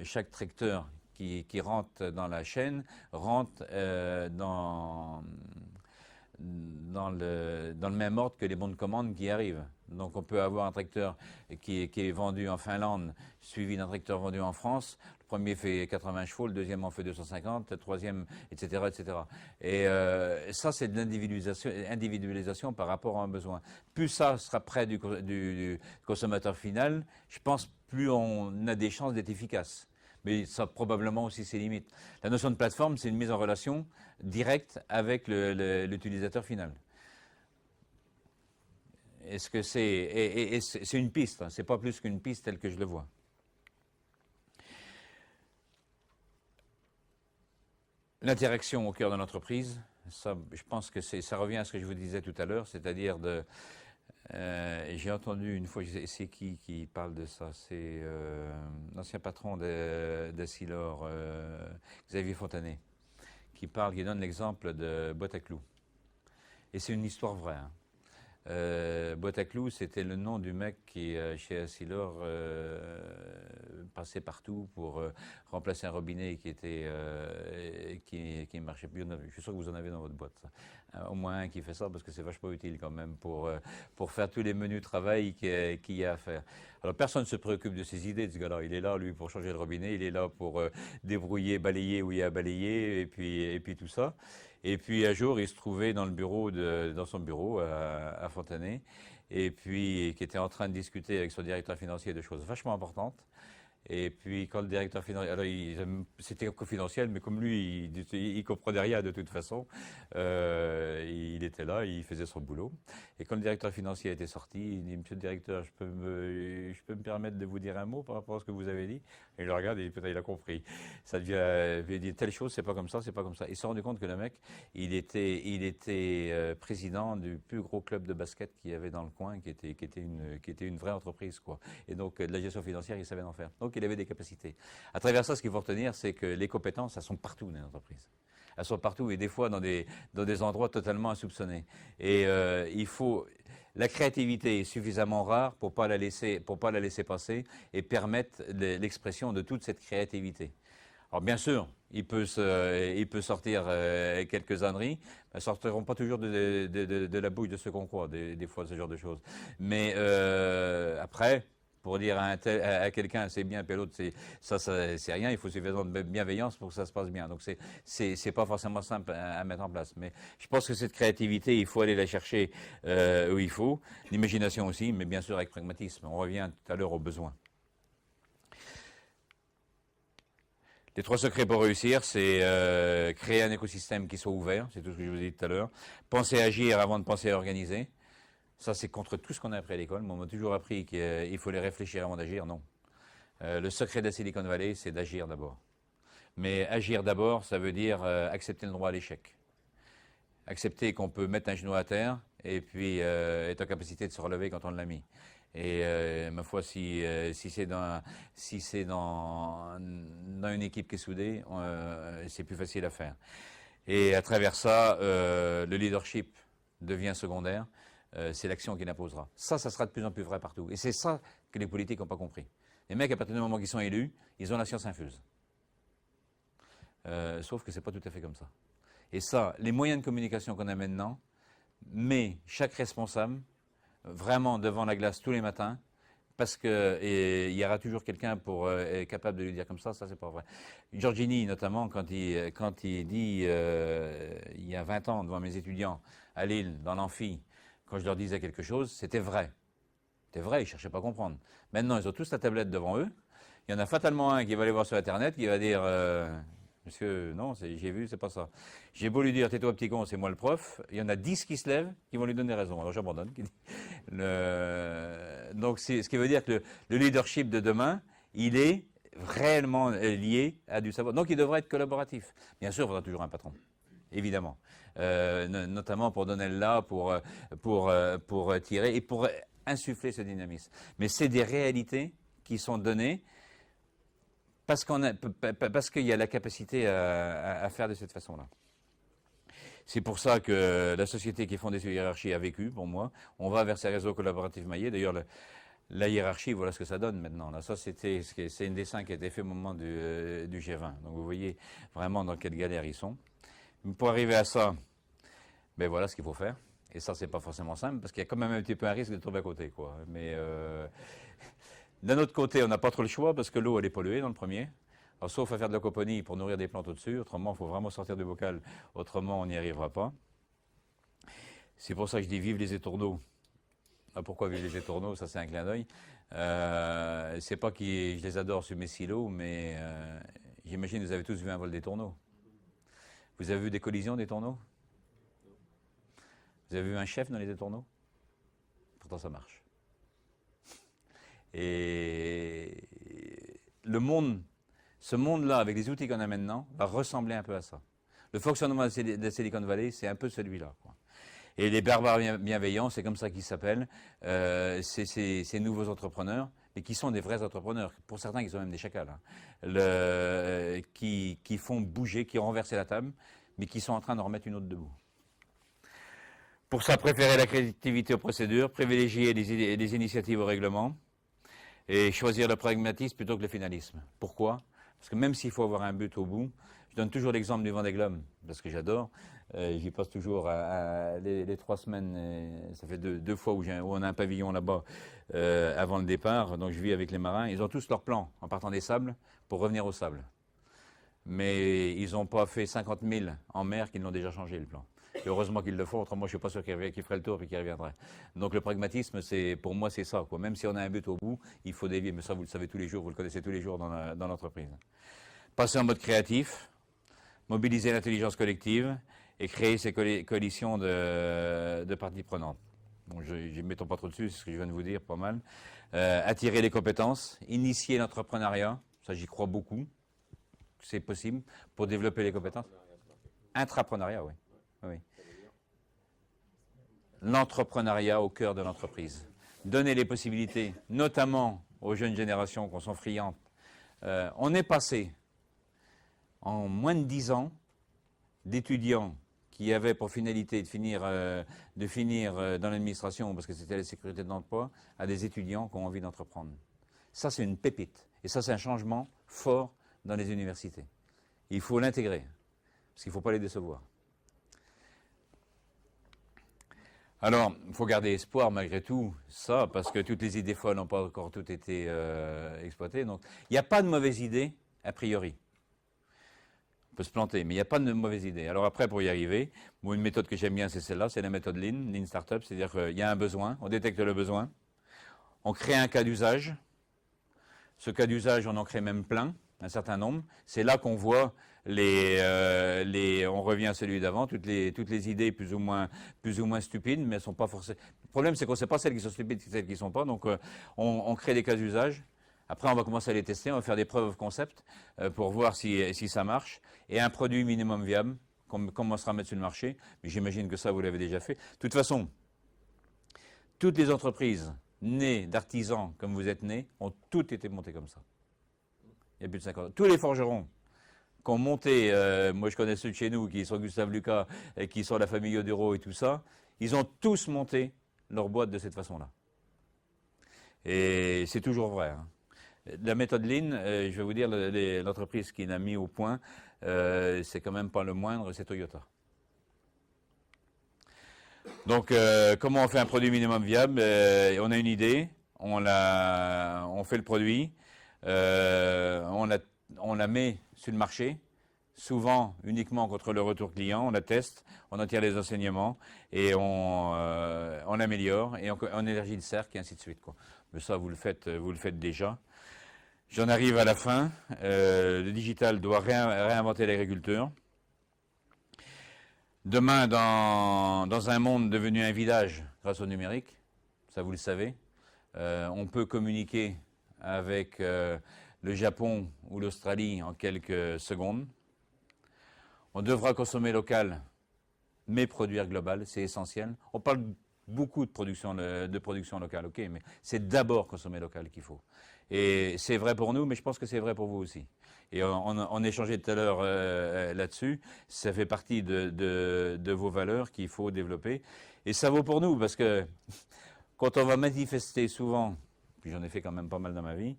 chaque tracteur qui rentre dans la chaîne rentre dans le même ordre que les bons de commande qui arrivent. Donc on peut avoir un tracteur qui est vendu en Finlande, suivi d'un tracteur vendu en France. Le premier fait 80 chevaux, le deuxième en fait 250, le troisième, etc. etc. Et ça, c'est de l'individualisation par rapport à un besoin. Plus ça sera près du consommateur final, je pense plus on a des chances d'être efficace. Mais ça probablement aussi ses limites. La notion de plateforme, c'est une mise en relation directe avec l'utilisateur final. Est-ce que c'est une piste, hein, c'est pas plus qu'une piste telle que je le vois. L'interaction au cœur de l'entreprise, ça, je pense que ça revient à ce que je vous disais tout à l'heure, c'est-à-dire j'ai entendu une fois, c'est qui parle de ça? C'est l'ancien patron d'Essilor, Xavier Fontanet, qui donne l'exemple de boîte à clous. Et c'est une histoire vraie. Hein. Boîte à clous, c'était le nom du mec qui, chez Essilor, passait partout pour remplacer un robinet qui marchait plus. Je suis sûr que vous en avez dans votre boîte. Ça. Au moins un qui fait ça, parce que c'est vachement utile quand même pour faire tous les menus travail qu'il y a à faire. Alors personne ne se préoccupe de ces idées de ce gars-là. Il est là, lui, pour changer le robinet. Il est là pour débrouiller, balayer où il y a à balayer, et puis tout ça. Et puis un jour, il se trouvait dans son bureau à Fontanet, et puis qui était en train de discuter avec son directeur financier de choses vachement importantes. Et puis quand le directeur financier, alors c'était confidentiel, mais comme lui, il comprenait rien de toute façon, il était là, il faisait son boulot. Et quand le directeur financier était sorti, il dit: Monsieur le directeur, je peux me permettre de vous dire un mot par rapport à ce que vous avez dit? Et il le regarde et peut-être il a compris. Ça devient, il dit telle chose, c'est pas comme ça, c'est pas comme ça. Il s'est rendu compte que le mec, il était président du plus gros club de basket qu'il y avait dans le coin, qui était une vraie entreprise, quoi. Et donc de la gestion financière, il savait en faire. Donc il avait des capacités. À travers ça, ce qu'il faut retenir, c'est que les compétences, elles sont partout dans les entreprises. Elles sont partout et des fois dans des endroits totalement insoupçonnés. Et la créativité est suffisamment rare pour pas la laisser passer et permettre l'expression de toute cette créativité. Alors bien sûr, il peut sortir quelques âneries, elles ne sortiront pas toujours de la bouche de ceux qu'on croit, des fois ce genre de choses. Mais après, pour dire à quelqu'un c'est bien, puis à l'autre c'est rien, il faut suffisamment de bienveillance pour que ça se passe bien. Donc c'est pas forcément simple à mettre en place. Mais je pense que cette créativité, il faut aller la chercher où il faut. L'imagination aussi, mais bien sûr avec pragmatisme. On revient tout à l'heure aux besoins. Les 3 secrets pour réussir, c'est créer un écosystème qui soit ouvert, c'est tout ce que je vous ai dit tout à l'heure. Penser à agir avant de penser à organiser. Ça, c'est contre tout ce qu'on a appris à l'école. On m'a toujours appris qu'il faut les réfléchir avant d'agir. Non. Le secret de la Silicon Valley, c'est d'agir d'abord. Mais agir d'abord, ça veut dire accepter le droit à l'échec. Accepter qu'on peut mettre un genou à terre et puis être en capacité de se relever quand on l'a mis. Et ma foi, si c'est dans une équipe qui est soudée, c'est plus facile à faire. Et à travers ça, le leadership devient secondaire. C'est l'action qui l'imposera. Ça sera de plus en plus vrai partout. Et c'est ça que les politiques n'ont pas compris. Les mecs, à partir du moment qu'ils sont élus, ils ont la science infuse. Sauf que c'est pas tout à fait comme ça. Et ça, les moyens de communication qu'on a maintenant, met chaque responsable vraiment devant la glace tous les matins, parce qu'il y aura toujours quelqu'un pour être capable de lui dire comme ça c'est pas vrai. Giorgini, notamment, quand il dit, il y a 20 ans, devant mes étudiants, à Lille, dans l'amphi, quand je leur disais quelque chose, c'était vrai. C'était vrai, ils ne cherchaient pas à comprendre. Maintenant, ils ont tous la tablette devant eux. Il y en a fatalement un qui va aller voir sur Internet, qui va dire monsieur, non, j'ai vu, c'est pas ça. J'ai beau lui dire, tais-toi petit con, c'est moi le prof. Il y en a 10 qui se lèvent, qui vont lui donner raison. Alors j'abandonne. Donc, ce qui veut dire que le leadership de demain, il est réellement lié à du savoir. Donc, il devrait être collaboratif. Bien sûr, il faudra toujours un patron, évidemment. Notamment pour donner le là, pour tirer et pour insuffler ce dynamisme. Mais c'est des réalités qui sont données parce qu'il y a la capacité à faire de cette façon-là. C'est pour ça que la société qui fonde des hiérarchies a vécu, pour moi. On va vers ces réseaux collaboratifs maillés. D'ailleurs, la hiérarchie, voilà ce que ça donne maintenant. Ça, c'est un dessin qui a été fait au moment du G20. Donc vous voyez vraiment dans quelle galère ils sont. Mais pour arriver à ça, ben voilà ce qu'il faut faire. Et ça, c'est pas forcément simple, parce qu'il y a quand même un petit peu un risque de tomber à côté, quoi. Mais d'un autre côté, on n'a pas trop le choix, parce que l'eau, elle est polluée dans le premier. Alors, sauf à faire de l'aquaponie pour nourrir des plantes au-dessus, autrement, il faut vraiment sortir du bocal, autrement, on n'y arrivera pas. C'est pour ça que je dis vive les étourneaux. Ah, pourquoi vive les étourneaux? Ça, c'est un clin d'œil. C'est pas que je les adore sur mes silos, mais j'imagine que vous avez tous vu un vol des tourneaux. Vous avez vu des collisions des tourneaux? Vous avez vu un chef dans les étourneaux? Pourtant, ça marche. Et ce monde-là, avec les outils qu'on a maintenant, va ressembler un peu à ça. Le fonctionnement de Silicon Valley, c'est un peu celui-là, quoi. Et les barbares bienveillants, c'est comme ça qu'ils s'appellent, c'est ces nouveaux entrepreneurs, mais qui sont des vrais entrepreneurs. Pour certains, ils sont même des chacals, hein, qui font bouger, qui ont renversé la table, mais qui sont en train d'en remettre une autre debout. Pour ça, préférer la créativité aux procédures, privilégier les initiatives au règlement, et choisir le pragmatisme plutôt que le finalisme. Pourquoi? Parce que même s'il faut avoir un but au bout, je donne toujours l'exemple du Vendée Globe, parce que j'adore. J'y passe toujours les 3 semaines. Ça fait deux fois où on a un pavillon là-bas avant le départ. Donc je vis avec les marins. Ils ont tous leur plan en partant des sables pour revenir au sable. Mais ils n'ont pas fait 50 000 en mer qu'ils l'ont déjà changé le plan. Et heureusement qu'ils le font, autrement je ne suis pas sûr qu'ils feraient le tour et qu'ils reviendraient. Donc le pragmatisme, pour moi, c'est ça, quoi. Même si on a un but au bout, il faut dévier. Mais ça, vous le savez tous les jours, vous le connaissez tous les jours dans l'entreprise. Passer en mode créatif, mobiliser l'intelligence collective et créer ces coalitions de parties prenantes. Bon, je ne mettons pas trop dessus, c'est ce que je viens de vous dire, pas mal. Attirer les compétences, initier l'entrepreneuriat, ça j'y crois beaucoup, c'est possible, pour développer les compétences. Intrapreneuriat, oui. Oui. L'entrepreneuriat au cœur de l'entreprise. Donner les possibilités, notamment aux jeunes générations qu'on sont friandes. On est passé, en moins de 10 ans, d'étudiants qui avaient pour finalité de finir dans l'administration parce que c'était la sécurité de l'emploi à des étudiants qui ont envie d'entreprendre. Ça, c'est une pépite. Et ça, c'est un changement fort dans les universités. Il faut l'intégrer, parce qu'il ne faut pas les décevoir. Alors, il faut garder espoir malgré tout, ça, parce que toutes les idées folles n'ont pas encore toutes été exploitées. Donc, il n'y a pas de mauvaise idée, a priori. On peut se planter, mais il n'y a pas de mauvaise idée. Alors après, pour y arriver, moi, une méthode que j'aime bien, c'est celle-là, c'est la méthode Lean Startup, c'est-à-dire qu'il y a un besoin, on détecte le besoin, on crée un cas d'usage. Ce cas d'usage, on en crée même plein, un certain nombre. C'est là qu'on voit on revient à celui d'avant, toutes les idées plus ou moins stupides, mais elles sont pas forcément. Le problème, c'est qu'on ne sait pas celles qui sont stupides et celles qui ne sont pas. Donc, on crée des cas d'usage. Après, on va commencer à les tester, on va faire des preuves concept pour voir si ça marche. Et un produit minimum viable qu'on commencera à mettre sur le marché. Mais j'imagine que ça, vous l'avez déjà fait. De toute façon, toutes les entreprises nées d'artisans comme vous êtes nés ont toutes été montées comme ça. Il y a plus de 50 ans. Tous les forgerons qui ont monté, moi je connais ceux de chez nous qui sont Gustave Lucas et qui sont la famille Oduro et tout ça, ils ont tous monté leur boîte de cette façon-là. Et c'est toujours vrai. Hein. La méthode Lean, je vais vous dire, l'entreprise qui l'a mis au point, c'est quand même pas le moindre, c'est Toyota. Donc, comment on fait un produit minimum viable? On a une idée, on fait le produit, on la met sur le marché, souvent uniquement contre le retour client, on la teste, on en tire les enseignements et on l'améliore et on élargit le cercle et ainsi de suite, quoi. Mais ça, vous le faites déjà. J'en arrive à la fin. Le digital doit réinventer l'agriculture. Demain, dans un monde devenu un village grâce au numérique, ça vous le savez, on peut communiquer avec le Japon ou l'Australie en quelques secondes. On devra consommer local, mais produire global, c'est essentiel. On parle beaucoup de production locale, ok, mais c'est d'abord consommer local qu'il faut. Et c'est vrai pour nous, mais je pense que c'est vrai pour vous aussi. Et on échangeait tout à l'heure là-dessus. Ça fait partie de vos valeurs qu'il faut développer. Et ça vaut pour nous, parce que quand on va manifester souvent, puis j'en ai fait quand même pas mal dans ma vie,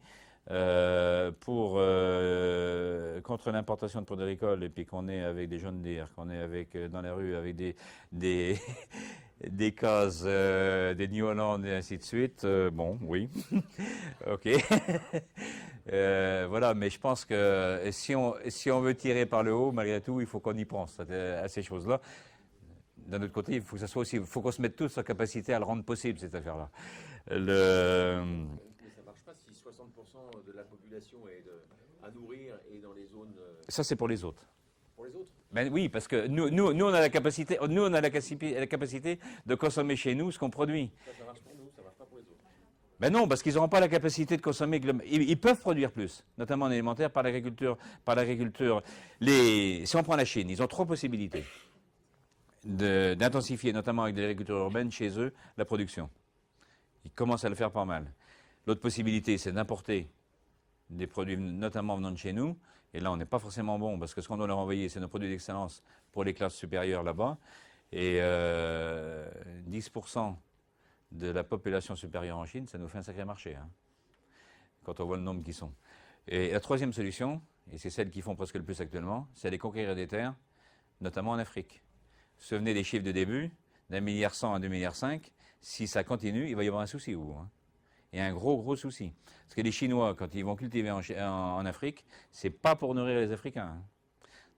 contre l'importation de produits agricoles, et puis qu'on est avec des jaunes dires, qu'on est avec dans la rue avec des cases, des New Holland et ainsi de suite. Bon, oui, ok. Voilà, mais je pense que si on veut tirer par le haut, malgré tout, il faut qu'on y pense à ces choses-là. D'un autre côté, il faut que ça soit aussi, il faut qu'on se mette tous en capacité à le rendre possible, cette affaire-là. Mais ça ne marche pas si 60% de la population est à nourrir et dans les zones. Ça, c'est pour les autres. Pour les autres. Ben oui, parce que nous on a la capacité, la capacité de consommer chez nous ce qu'on produit. Ça marche pour nous, ça ne marche pas pour les autres. Ben non, parce qu'ils n'auront pas la capacité de consommer. Ils peuvent produire plus, notamment en alimentaire, par l'agriculture. Si on prend la Chine, ils ont 3 possibilités d'intensifier, notamment avec de l'agriculture urbaine, chez eux, la production. Ils commencent à le faire pas mal. L'autre possibilité, c'est d'importer des produits, notamment venant de chez nous. Et là, on n'est pas forcément bon, parce que ce qu'on doit leur envoyer, c'est nos produits d'excellence pour les classes supérieures là-bas. Et 10% de la population supérieure en Chine, ça nous fait un sacré marché, hein, quand on voit le nombre qui sont. Et la troisième solution, et c'est celle qui font presque le plus actuellement, c'est aller conquérir des terres, notamment en Afrique. Vous vous souvenez des chiffres de début, d'1,1 milliard à 2,5 milliards. Si ça continue, il va y avoir un souci au bout. Hein. Et un gros souci. Parce que les Chinois, quand ils vont cultiver en Afrique, c'est pas pour nourrir les Africains. Hein.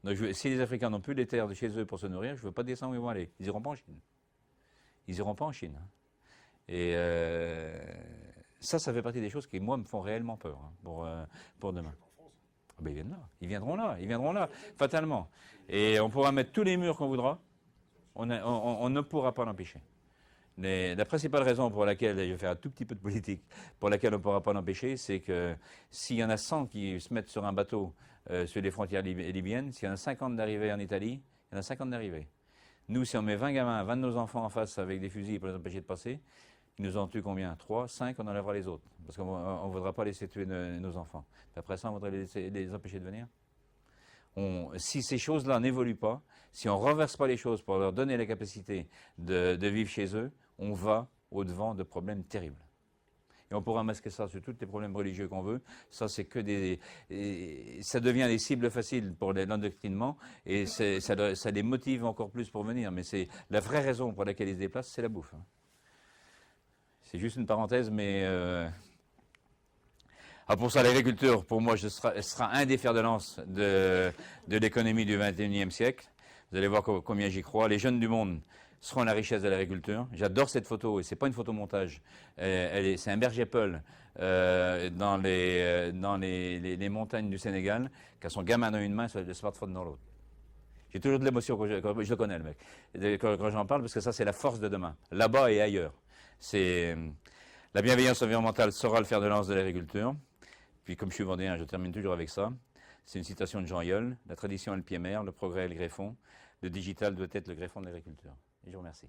Donc, si les Africains n'ont plus les terres de chez eux pour se nourrir, je ne veux pas descendre où ils vont aller. Ils n'iront pas en Chine. Ils n'iront pas en Chine. Hein. Et ça fait partie des choses qui, moi, me font réellement peur, hein, pour demain. Ah ben, ils viennent là. Ils viendront là, fatalement. Et on pourra mettre tous les murs qu'on voudra. On ne pourra pas l'empêcher. La principale raison pour laquelle, je vais faire un tout petit peu de politique, pour laquelle on ne pourra pas l'empêcher, c'est que s'il y en a 100 qui se mettent sur un bateau sur les frontières libyennes, s'il y en a 50 d'arrivés en Italie, il y en a 50 d'arrivés. Nous, si on met 20 gamins, 20 de nos enfants en face avec des fusils pour les empêcher de passer, ils nous en tuent combien? 3, 5, on enlèvera les autres. Parce qu'on ne voudra pas laisser tuer nos enfants. Puis après ça, on voudrait les empêcher de venir. Si ces choses-là n'évoluent pas, si on ne renverse pas les choses pour leur donner la capacité de vivre chez eux, on va au-devant de problèmes terribles. Et on pourra masquer ça sur tous les problèmes religieux qu'on veut. Ça, c'est que ça devient des cibles faciles pour l'endoctrinement et ça les motive encore plus pour venir. Mais c'est la vraie raison pour laquelle ils se déplacent, c'est la bouffe. C'est juste une parenthèse, mais pour ça, l'agriculture, pour moi, sera un des fers de lance de l'économie du XXIe siècle. Vous allez voir combien j'y crois. Les jeunes du monde seront la richesse de l'agriculture. J'adore cette photo, et c'est pas une photomontage. C'est un berger peul dans les montagnes du Sénégal, qui a son gamin dans une main et le smartphone dans l'autre. J'ai toujours de l'émotion quand je le connais, le mec, quand j'en parle, parce que ça, c'est la force de demain, là-bas et ailleurs. La bienveillance environnementale sera le fer de lance de l'agriculture. Puis, comme je suis vendéen, je termine toujours avec ça. C'est une citation de Jean Yoll. La tradition est le pied-mère, le progrès est le greffon. Le digital doit être le greffon de l'agriculture. Et je vous remercie.